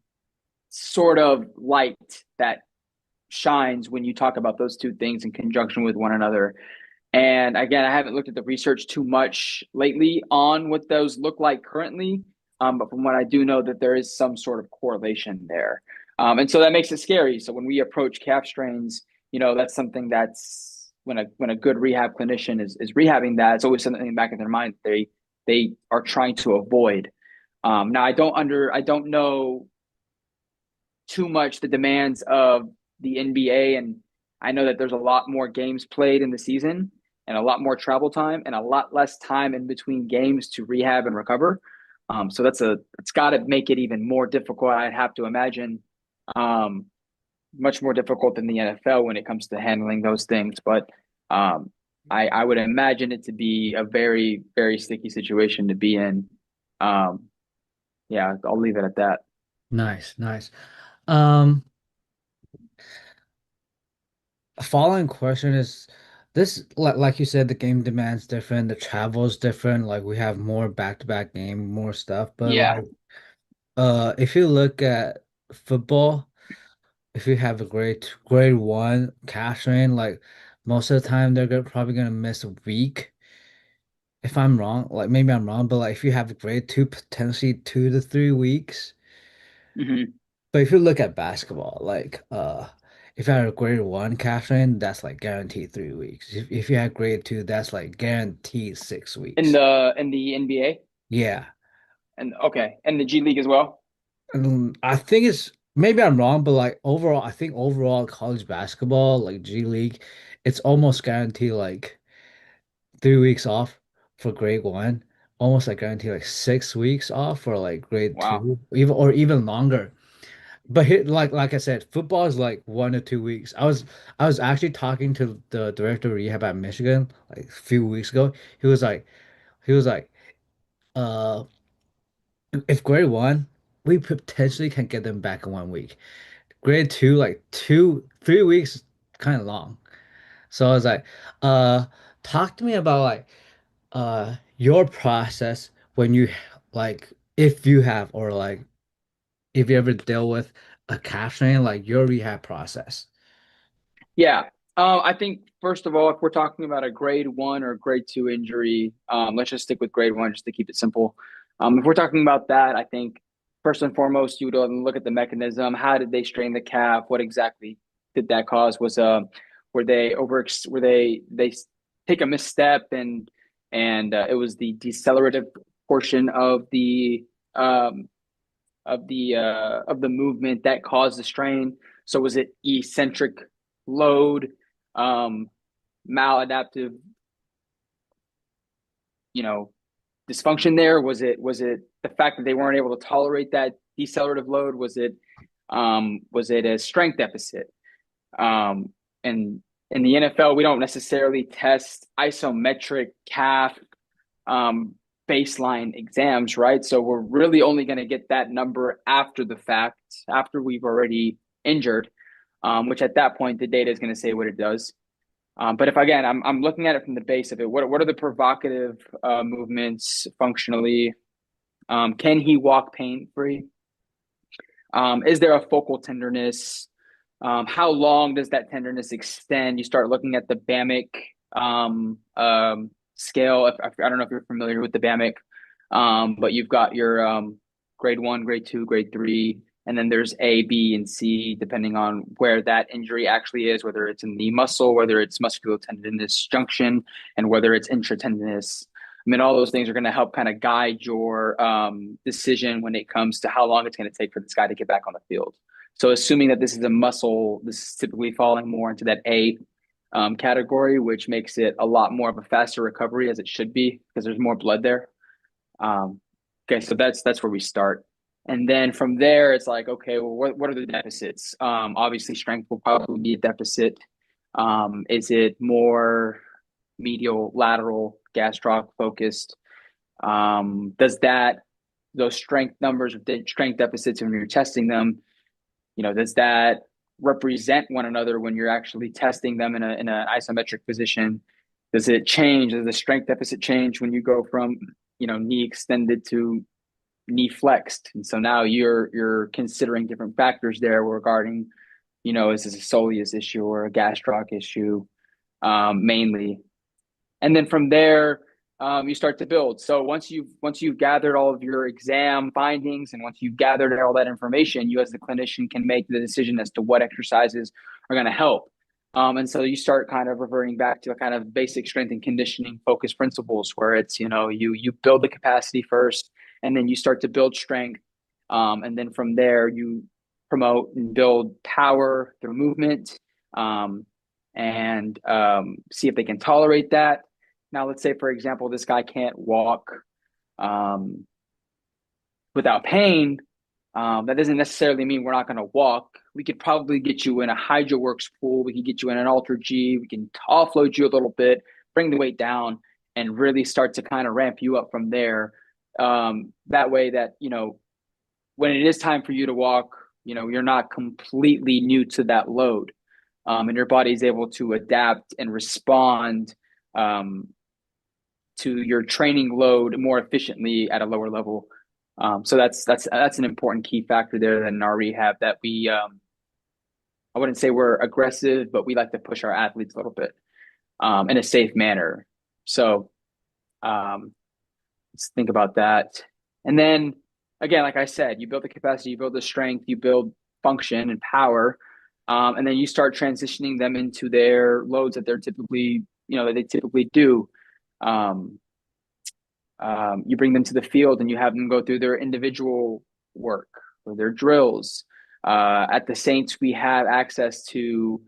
sort of light that shines when you talk about those two things in conjunction with one another. And again, I haven't looked at the research too much lately on what those look like currently. But from what I do know, that there is some sort of correlation there. And so that makes it scary. So when we approach calf strains, that's something that's when a good rehab clinician is rehabbing that, it's always something in the back of their mind they are trying to avoid. Now I don't know too much the demands of the NBA, and I know that there's a lot more games played in the season and a lot more travel time and a lot less time in between games to rehab and recover. So it's got to make it even more difficult. I'd have to imagine, um, much more difficult than the NFL when it comes to handling those things. But I would imagine it to be a very, very sticky situation to be in. Um, yeah, I'll leave it at that. Nice, nice. Um, a following question is this like you said, the game demands different, the travel is different, like we have more back-to-back game, more stuff, but Yeah. like if you look at football, if you have a grade one calf strain, like most of the time probably gonna miss a week. If I'm wrong, like maybe I'm wrong, but like if you have a grade two, potentially 2 to 3 weeks. Hmm. But if you look at basketball, like if you had a grade one calf strain, that's like guaranteed 3 weeks. If you had grade two, that's like guaranteed 6 weeks. In the NBA Yeah. and okay, and the G League as well. I think it's maybe I'm wrong, but like overall, I think overall college basketball, like G League, it's almost guaranteed like 3 weeks off for grade one, almost like guaranteed like 6 weeks off for like grade Wow. two, even longer. But here, like I said, football is like 1 to 2 weeks. I was actually talking to the director of rehab at Michigan like a few weeks ago. He was like, uh, if grade one, we potentially can get them back in 1 week. Grade two, like 3 weeks, kind of long. So I was like, uh, talk to me about like your process when you like if you have or like if you ever deal with a calf strain, like your rehab process. Yeah. I think first of all, if we're talking about a grade one or grade two injury, let's just stick with grade one just to keep it simple. If we're talking about that, I think first and foremost, you would look at the mechanism. How did they strain the calf? What exactly did that cause? Were they were they take a misstep and it was the decelerative portion um, of the movement that caused the strain. So was it eccentric load, um, maladaptive, you know, dysfunction there? Was it the fact that they weren't able to tolerate that decelerative load? Was it a strength deficit? Um, and in the NFL, we don't necessarily test isometric calf um, baseline exams, right? So we're really only going to get that number after the fact, after we've already injured, which at that point the data is going to say what it does. But if again, I'm looking at it from the base of it. What are the provocative movements functionally? Can he walk pain free? Is there a focal tenderness? How long does that tenderness extend? You start looking at the BAMIC scale. I don't know if you're familiar with the BAMIC, but you've got your grade one, grade two, grade three, and then there's A, B, and C, depending on where that injury actually is, whether it's in the muscle, whether it's musculotendinous junction, and whether it's intratendinous. I mean, all those things are going to help kind of guide your decision when it comes to how long it's going to take for this guy to get back on the field. So, assuming that this is a muscle, this is typically falling more into that A category, which makes it a lot more of a faster recovery as it should be because there's more blood there. Um, okay, so that's where we start. And then from there, it's like, okay, well, what are the deficits? Obviously, strength will probably be a deficit. Is it more medial, lateral, gastroc focused? Does that those strength numbers, strength deficits, when you're testing them, does that represent one another when you're actually testing them in an isometric position? Does it change? Does the strength deficit change when you go from knee extended to knee flexed? And so now you're considering different factors there regarding, is this a soleus issue or a gastroc issue, mainly. And then from there, you start to build. So once you've gathered all of your exam findings and once you've gathered all that information, you as the clinician can make the decision as to what exercises are going to help. And so you start kind of reverting back to a kind of basic strength and conditioning focused principles where it's, you build the capacity first and then you start to build strength. And then from there, you promote and build power through movement, and see if they can tolerate that. Now, let's say, for example, this guy can't walk um, without pain. That doesn't necessarily mean we're not going to walk. We could probably get you in a HydroWorks pool. We can get you in an Ultra G. We can offload you a little bit, bring the weight down, and really start to kind of ramp you up from there. That way, that when it is time for you to walk, you're not completely new to that load, and your body is able to adapt and respond um, to your training load more efficiently at a lower level. So that's an important key factor there in our rehab, that we I wouldn't say we're aggressive, but we like to push our athletes a little bit in a safe manner. So um, let's think about that. And then again, like I said, you build the capacity, you build the strength, you build function and power, and then you start transitioning them into their loads that they typically do. Um, you bring them to the field and you have them go through their individual work or their drills. At the Saints, we have access to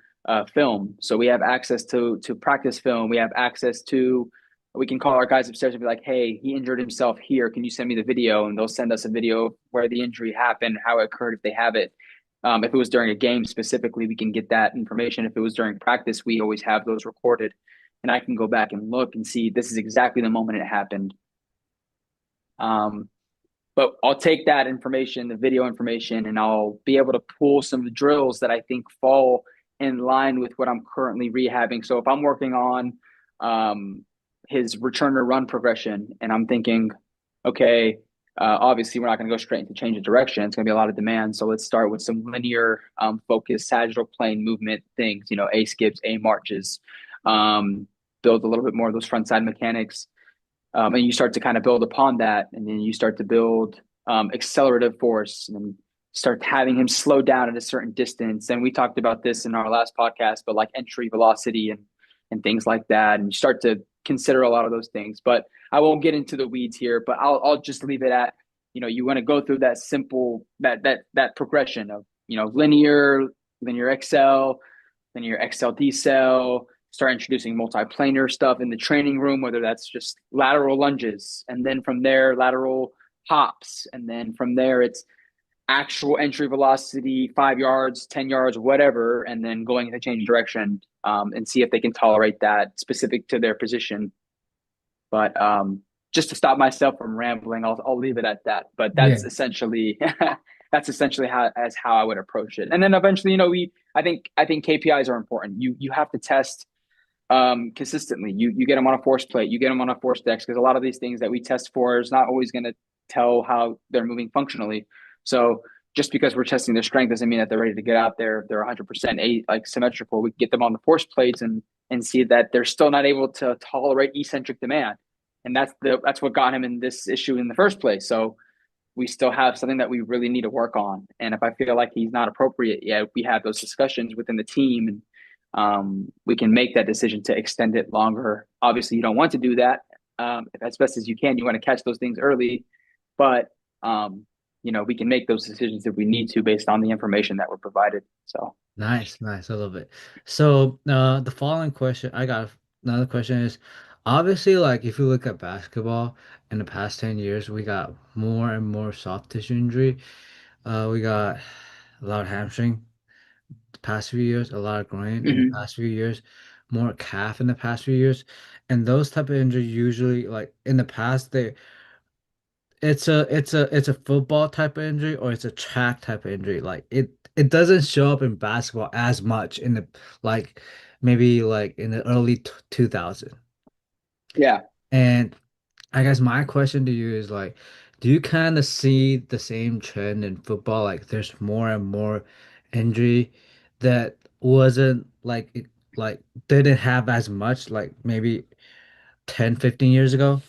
film, so we have access to practice film. We have access to. We can call our guys upstairs and be like, "Hey, he injured himself here. Can you send me the video?" And they'll send us a video of where the injury happened, how it occurred, if they have it. If it was during a game specifically, we can get that information. If it was during practice, we always have those recorded, and I can go back and look and see this is exactly the moment it happened. But I'll take that information, the video information, and I'll be able to pull some of the drills that I think fall in line with what I'm currently rehabbing. So if I'm working on his return to run progression and I'm thinking, okay, obviously we're not going to go straight into change of direction. It's going to be a lot of demand. So let's start with some linear focused sagittal plane movement things, A skips, A marches, build a little bit more of those front side mechanics. And you start to kind of build upon that, and then you start to build accelerative force, and start having him slow down at a certain distance. And we talked about this in our last podcast, but like entry velocity and things like that, and you start to consider a lot of those things. But I won't get into the weeds here, but I'll just leave it at, you want to go through that simple that progression of linear XL, linear XL decel, start introducing multiplanar stuff in the training room, whether that's just lateral lunges, and then from there, lateral hops. And then from there, it's actual entry velocity, 5 yards, 10 yards, whatever, and then going into change direction, and see if they can tolerate that specific to their position. But just to stop myself from rambling, I'll leave it at that. But Yeah. that's essentially how I would approach it. And then eventually, I think KPIs are important. You have to test consistently. You get them on a force plate, you get them on a force dex, because a lot of these things that we test for is not always going to tell how they're moving functionally. So just because we're testing their strength doesn't mean that they're ready to get out there. If they're 100% like symmetrical, we get them on the force plates and see that they're still not able to tolerate eccentric demand. And that's what got him in this issue in the first place. So we still have something that we really need to work on. And if I feel like he's not appropriate yet, we have those discussions within the team, and we can make that decision to extend it longer. Obviously, you don't want to do that. As best as you can, you want to catch those things early, but we can make those decisions if we need to based on the information that we're provided. So Nice, nice. I love it. So, the following question, I got another question is, obviously, like if you look at basketball in the past 10 years, we got more and more soft tissue injury. We got a lot of hamstring the past few years, a lot of groin in the mm-hmm. past few years, more calf in the past few years. And those type of injuries usually like in the past it's a football type of injury or it's a track type of injury. Like it doesn't show up in basketball as much in the like maybe like in the early 2000. Yeah. And I guess my question to you is like, do you kind of see the same trend in football? Like there's more and more injury that wasn't like like didn't have as much like maybe 10, 15 years ago?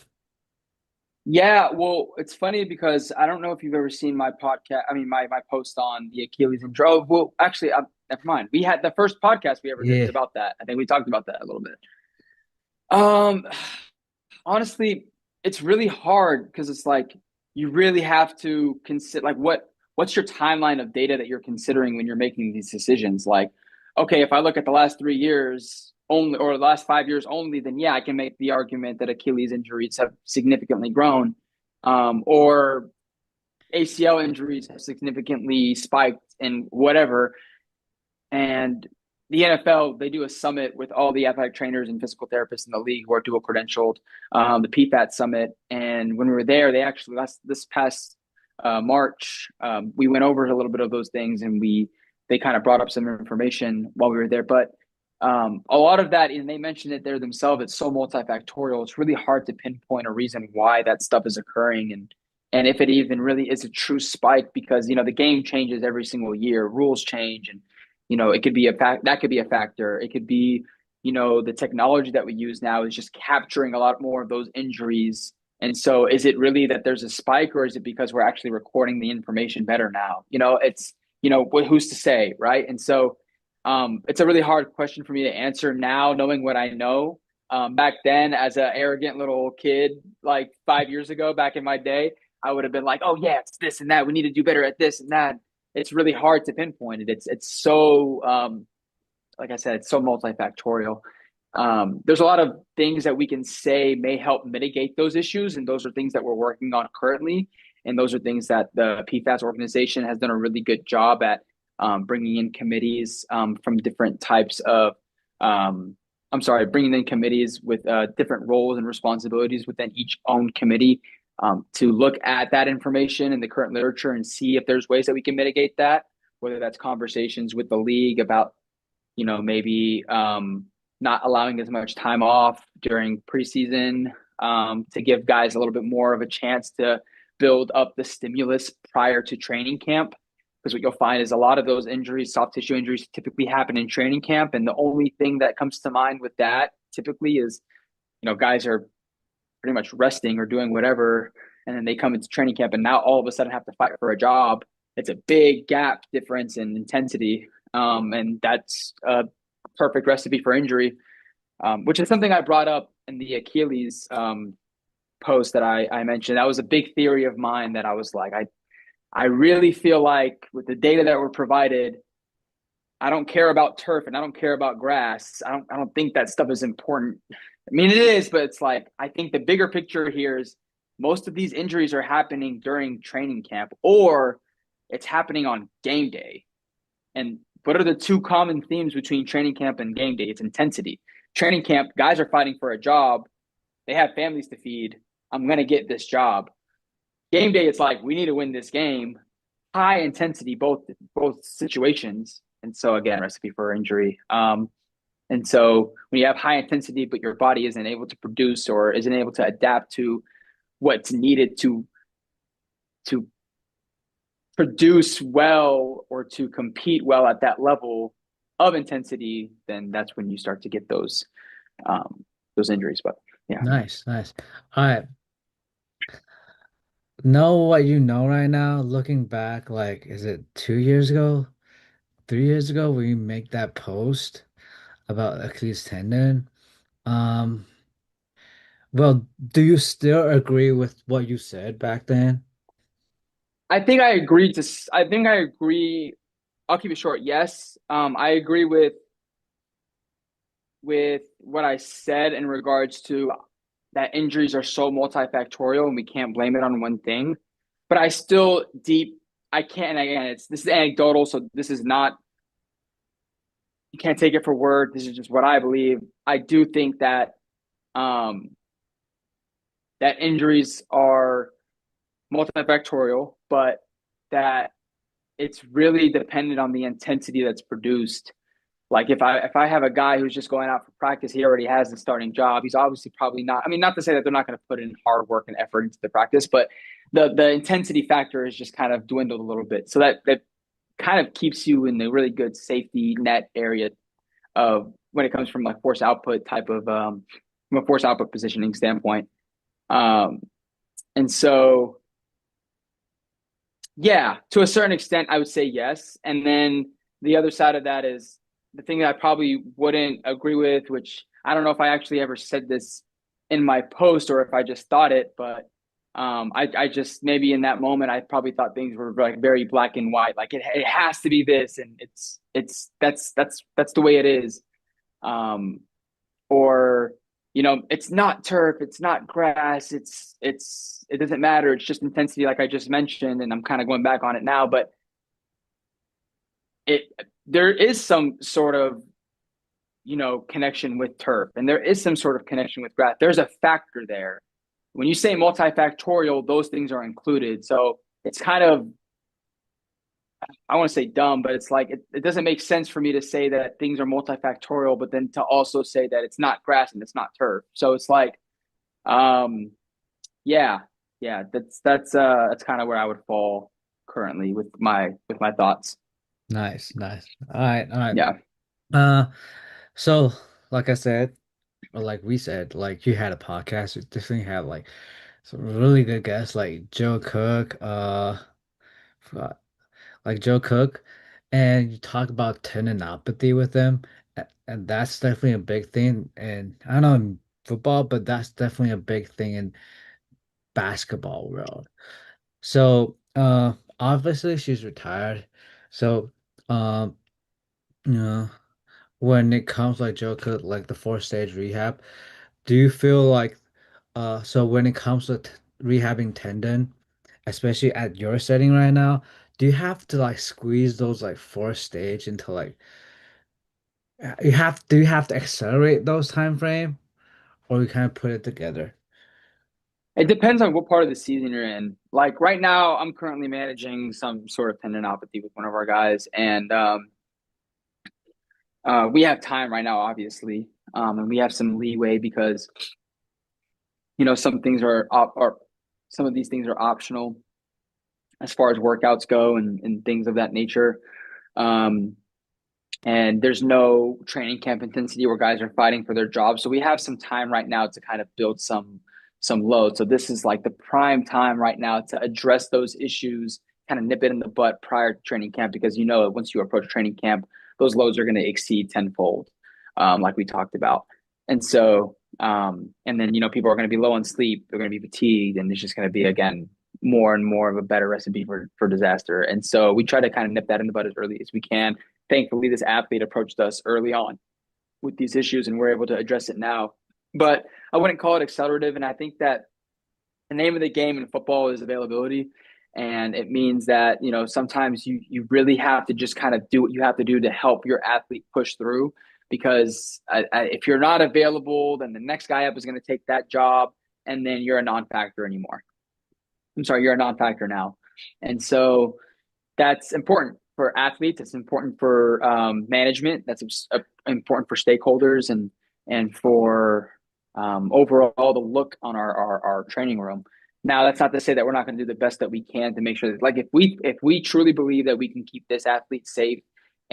Yeah, well, it's funny because I don't know if you've ever seen my podcast. I mean, my post on the Achilles and drove. Well, actually, never mind. We had the first podcast we ever did was Yeah. about that. I think we talked about that a little bit. Um, Honestly, it's really hard because it's like you really have to consider like what's your timeline of data that you're considering when you're making these decisions? Like, okay, if I look at the last 3 years only, or the last 5 years only, then yeah, I can make the argument that Achilles injuries have significantly grown, or ACL injuries have significantly spiked and whatever. And the NFL, they do a summit with all the athletic trainers and physical therapists in the league who are dual credentialed, the PFAT summit. And when we were there, they actually, this past March, we went over a little bit of those things, and they kind of brought up some information while we were there. But a lot of that, and they mentioned it there themselves, it's so multifactorial. It's really hard to pinpoint a reason why that stuff is occurring, and if it even really is a true spike, because the game changes every single year, rules change, and it could be that could be a factor. It could be, the technology that we use now is just capturing a lot more of those injuries. And so is it really that there's a spike, or is it because we're actually recording the information better now? It's, who's to say, right? And so it's a really hard question for me to answer now, knowing what I know. Back then, as an arrogant little kid, like 5 years ago, back in my day, I would have been like, oh yeah, it's this and that. We need to do better at this and that. It's really hard to pinpoint it. It's so like I said, it's so multifactorial. There's a lot of things that we can say may help mitigate those issues, and those are things that we're working on currently. And those are things that the PFAS organization has done a really good job at, bringing in committees from different types of. Bringing in committees with different roles and responsibilities within each own committee, to look at that information in the current literature and see if there's ways that we can mitigate that, whether that's conversations with the league about, maybe not allowing as much time off during preseason, to give guys a little bit more of a chance to build up the stimulus prior to training camp. Because what you'll find is a lot of those injuries, soft tissue injuries, typically happen in training camp. And the only thing that comes to mind with that typically is, guys are pretty much resting or doing whatever, and then they come into training camp and now all of a sudden have to fight for a job. It's a big gap difference in intensity, and that's a perfect recipe for injury, which is something I brought up in the Achilles post that I mentioned. That was a big theory of mine, that I was like, I really feel like with the data that were provided, I don't care about turf and I don't care about grass. I don't think that stuff is important. I mean, it is, but it's like, I think the bigger picture here is most of these injuries are happening during training camp, or it's happening on game day. And what are the two common themes between training camp and game day? It's intensity. Training camp, guys are fighting for a job. They have families to feed. I'm going to get this job. Game day, it's like, we need to win this game. High intensity, both situations. And so again, recipe for injury. And so when you have high intensity, but your body isn't able to produce or isn't able to adapt to what's needed to produce well or to compete well at that level of intensity, then that's when you start to get those injuries. But yeah. Nice, nice. All right. Know what you know right now, looking back, like, is it 2 years ago, 3 years ago, we make that post about Achilles tendon? Um, well, do you still agree with what you said back then? I think I agree. I'll keep it short. Yes. I agree with what I said in regards to that injuries are so multifactorial and we can't blame it on one thing. But I can't, and again, this is anecdotal, so this is not, you can't take it for word. This is just what I believe. I do think that um, that injuries are multifactorial, but that it's really dependent on the intensity that's produced. Like if I have a guy who's just going out for practice, he already has a starting job. He's obviously probably not. I mean, not to say that they're not going to put in hard work and effort into the practice, but the intensity factor is just kind of dwindled a little bit. So that kind of keeps you in the really good safety net area of when it comes from like force output type of from a force output positioning standpoint. Um, and so yeah, to a certain extent, I would say yes. And then the other side of that is the thing that I probably wouldn't agree with, which I don't know if I actually ever said this in my post or if I just thought it, but I just maybe in that moment I probably thought things were like very black and white, like it has to be this, and that's the way it is. Um, or it's not turf, it's not grass, it doesn't matter, it's just intensity, like I just mentioned, and I'm kind of going back on it now, but it there is some sort of connection with turf, and there is some sort of connection with grass. There's a factor there. When you say multifactorial, those things are included. So it's kind of, I want to say dumb, but it's like it doesn't make sense for me to say that things are multifactorial, but then to also say that it's not grass and it's not turf. So it's like, um, yeah, yeah, that's kind of where I would fall currently with my thoughts. Nice, nice. All right, all right. Yeah. Uh, so like I said, or like we said, like you had a podcast, you definitely had like some really good guests like Joe Cook, forgot- like Joe Cook, and you talk about tendinopathy with them, and that's definitely a big thing. And I don't know in football, but that's definitely a big thing in basketball world. So, obviously she's retired. So, um, you know, when it comes like Joe Cook, like the four stage rehab, do you feel like, so when it comes to t rehabbing tendon, especially at your setting right now, do you have to like squeeze those like four stage into like do you have to accelerate those time frame or you kind of put it together? It depends on what part of the season you're in. Like right now, I'm currently managing some sort of tendinopathy with one of our guys, and we have time right now, obviously, and we have some leeway because some things are some of these things are optional as far as workouts go and things of that nature. Um, and there's no training camp intensity where guys are fighting for their jobs. So we have some time right now to kind of build some load. So this is like the prime time right now to address those issues, kind of nip it in the butt prior to training camp, because once you approach training camp, those loads are going to exceed tenfold, like we talked about. And so, and then people are going to be low on sleep, they're going to be fatigued, and it's just going to be again more and more of a better recipe for disaster. And so we try to kind of nip that in the bud as early as we can. Thankfully, this athlete approached us early on with these issues, and we're able to address it now. But I wouldn't call it accelerative. And I think that the name of the game in football is availability. And it means that, sometimes you really have to just kind of do what you have to do to help your athlete push through. Because if you're not available, then the next guy up is going to take that job, and then you're a non-factor anymore. I'm sorry, you're a non-factor now. And so that's important for athletes. It's important for management. That's important for stakeholders and for overall the look on our training room. Now, that's not to say that we're not going to do the best that we can to make sure that, like, if we truly believe that we can keep this athlete safe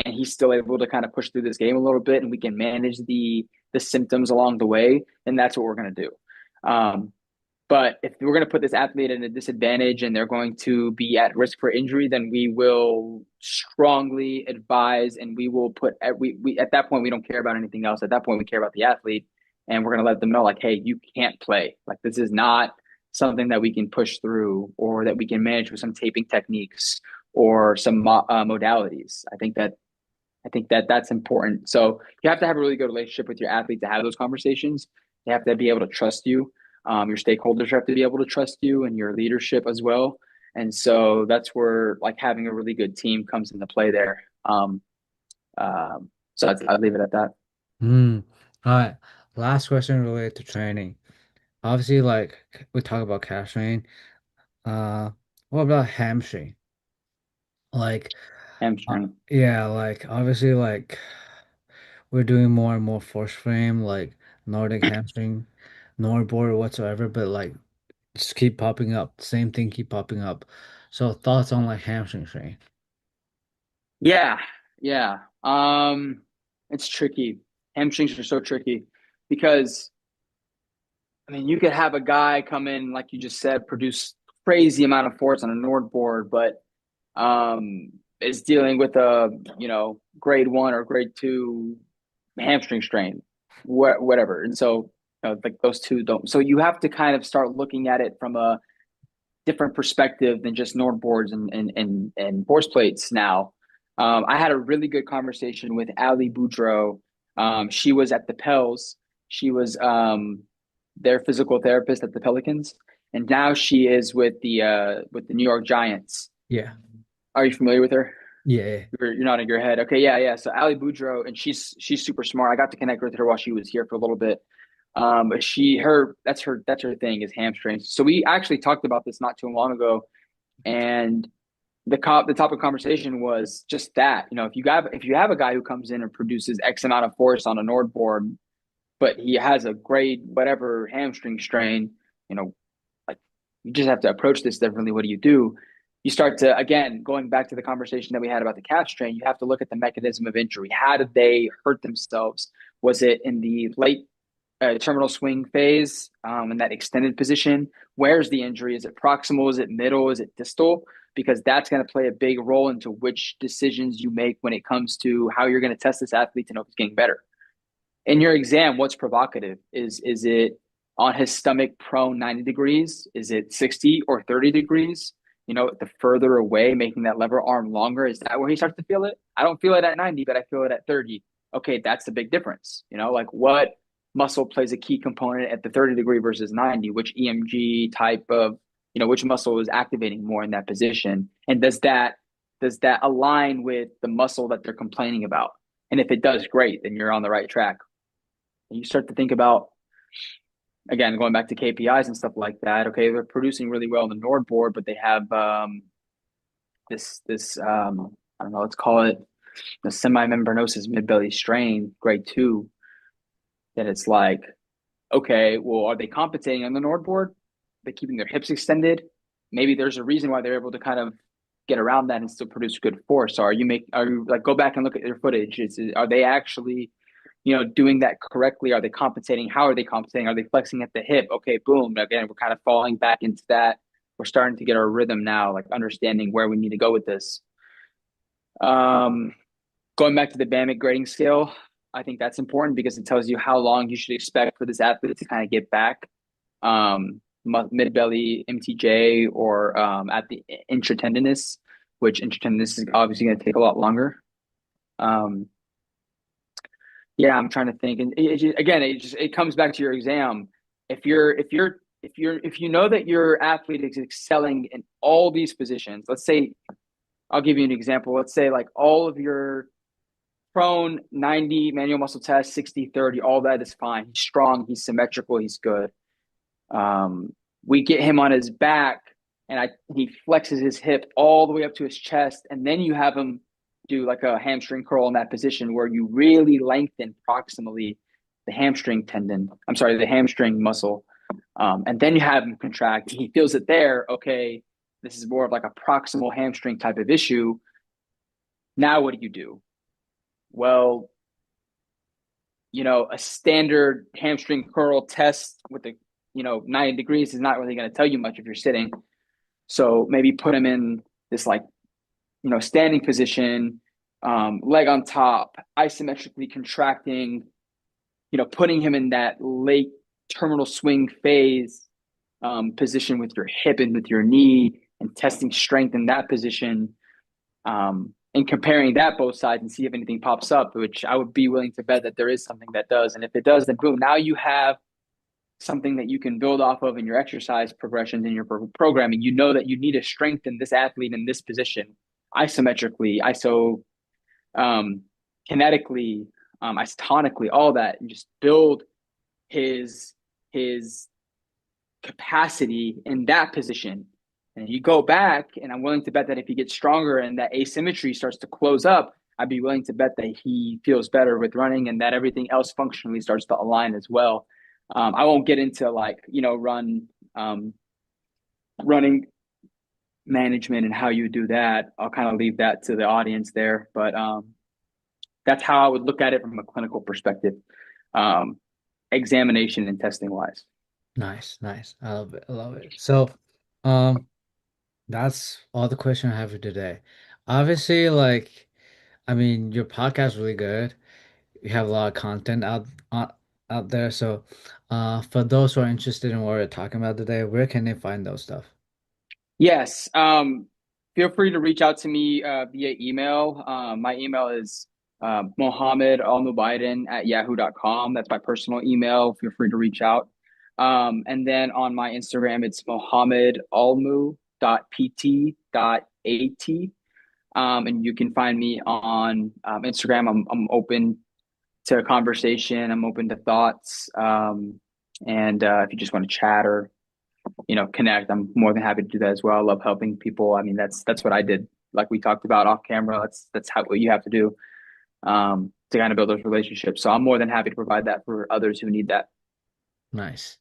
and he's still able to kind of push through this game a little bit, and we can manage the symptoms along the way, then that's what we're going to do. But if we're going to put this athlete at a disadvantage and they're going to be at risk for injury, then we will strongly advise, and we will put we at that point we don't care about anything else. At that point, we care about the athlete, and we're going to let them know, like, hey, you can't play. Like, this is not something that we can push through or that we can manage with some taping techniques or some modalities. I think that that's important. So you have to have a really good relationship with your athlete to have those conversations. They have to be able to trust you. Your stakeholders have to be able to trust you, and your leadership as well. And so that's where like having a really good team comes into play there. So I'd leave it at that. Hmm. All right. Last question related to training. Obviously, like we talk about calf strain. Uh, what about hamstring? Like, Hamstring. yeah, like obviously, like we're doing more and more force frame, like Nordic hamstring, NordBord whatsoever, but like just keep popping up. Same thing keep popping up. So thoughts on like hamstring strain? Yeah, yeah. It's tricky. Hamstrings are so tricky because I mean you could have a guy come in, like you just said, produce crazy amount of force on a NordBord, but is dealing with a grade 1 or grade 2 hamstring strain, whatever. And so like those two don't. So you have to kind of start looking at it from a different perspective than just NordBords and force plates now. I had a really good conversation with Ali Boudreau. She was at the Pels. She was their physical therapist at the Pelicans, and now she is with the New York Giants. Yeah. Are you familiar with her? Yeah. You're nodding your head. Okay, yeah, yeah. So Ali Boudreau, and she's super smart. I got to connect with her while she was here for a little bit. But that's her thing is hamstrings. So we actually talked about this not too long ago, and the topic of conversation was just that. You know, if you have a guy who comes in and produces X amount of force on a NordBord, but he has a grade whatever hamstring strain, you know, like you just have to approach this differently. What do you do? You start to, again, going back to the conversation that we had about the calf strain, you have to look at the mechanism of injury. How did they hurt themselves? Was it in the late terminal swing phase in that extended position? Where's the injury? Is it proximal? Is it middle? Is it distal? Because that's going to play a big role into which decisions you make when it comes to how you're going to test this athlete to know if he's getting better. In your exam, what's provocative? Is it on his stomach prone 90 degrees? Is it 60 or 30 degrees? You know, the further away, making that lever arm longer, is that where he starts to feel it? I don't feel it at 90, but I feel it at 30. Okay, that's the big difference. You know, like what muscle plays a key component at the 30 degree versus 90, which EMG type of, you know, which muscle is activating more in that position? And does that align with the muscle that they're complaining about? And if it does, great, then you're on the right track. And you start to think about, again, going back to KPIs and stuff like that. Okay, they're producing really well on the NordBord, but they have this I don't know, let's call it the semimembranosus midbelly strain, grade 2. That it's like, okay, well, are they compensating on the NordBord? They're keeping their hips extended. Maybe there's a reason why they're able to kind of get around that and still produce good force. So are you like go back and look at their footage? Are they actually, you know, doing that correctly? Are they compensating? How are they compensating? Are they flexing at the hip? Okay, boom. Again, we're kind of falling back into that. We're starting to get our rhythm now, like understanding where we need to go with this. Um, Going back to the BAMIC grading scale, I think that's important because it tells you how long you should expect for this athlete to kind of get back. Mid belly MTJ or at the intratendinous, which intratendinous is obviously going to take a lot longer. Um, yeah, I'm trying to think, and again, it comes back to your exam. If you know that your athlete is excelling in all these positions, let's say I'll give you an example. Let's say like all of your prone 90 manual muscle test 60 30, all that is fine. He's strong, he's symmetrical, he's good. We get him on his back and he flexes his hip all the way up to his chest, and then you have him do like a hamstring curl in that position where you really lengthen proximally the hamstring tendon. I'm sorry, the hamstring muscle. And then you have him contract. He feels it there. Okay, this is more of like a proximal hamstring type of issue. Now what do? Well, you know, a standard hamstring curl test with the, you know, 90 degrees is not really going to tell you much if you're sitting. So maybe put him in this like, you know, standing position, leg on top, isometrically contracting, you know, putting him in that late terminal swing phase position with your hip and with your knee and testing strength in that position. And comparing that both sides and see if anything pops up, which I would be willing to bet that there is something that does. And if it does, then boom, now you have something that you can build off of in your exercise progressions in your programming. You know that you need to strengthen this athlete in this position isometrically, um, kinetically, isotonically, all that, and just build his capacity in that position. And you go back, and I'm willing to bet that if he gets stronger and that asymmetry starts to close up, I'd be willing to bet that he feels better with running and that everything else functionally starts to align as well. I won't get into like, you know, running management and how you do that. I'll kind of leave that to the audience there. But that's how I would look at it from a clinical perspective, um, examination and testing wise. Nice, nice. I love it. I love it. So, um, that's all the question I have for today. Obviously, like, I mean, your podcast is really good. You have a lot of content out there. So, for those who are interested in what we're talking about today, where can they find those stuff? Yes. Feel free to reach out to me via email. My email is Mohammed Almubiden at yahoo.com. That's my personal email. Feel free to reach out. And then on my Instagram, it's Mohammed Almu.pt.at. And you can find me on Instagram. I'm open to a conversation. I'm open to thoughts. And if you just want to chat or connect, I'm more than happy to do that as well. I love helping people. I mean, that's what I did. Like we talked about off camera, that's how what you have to do to kind of build those relationships. So I'm more than happy to provide that for others who need that. Nice.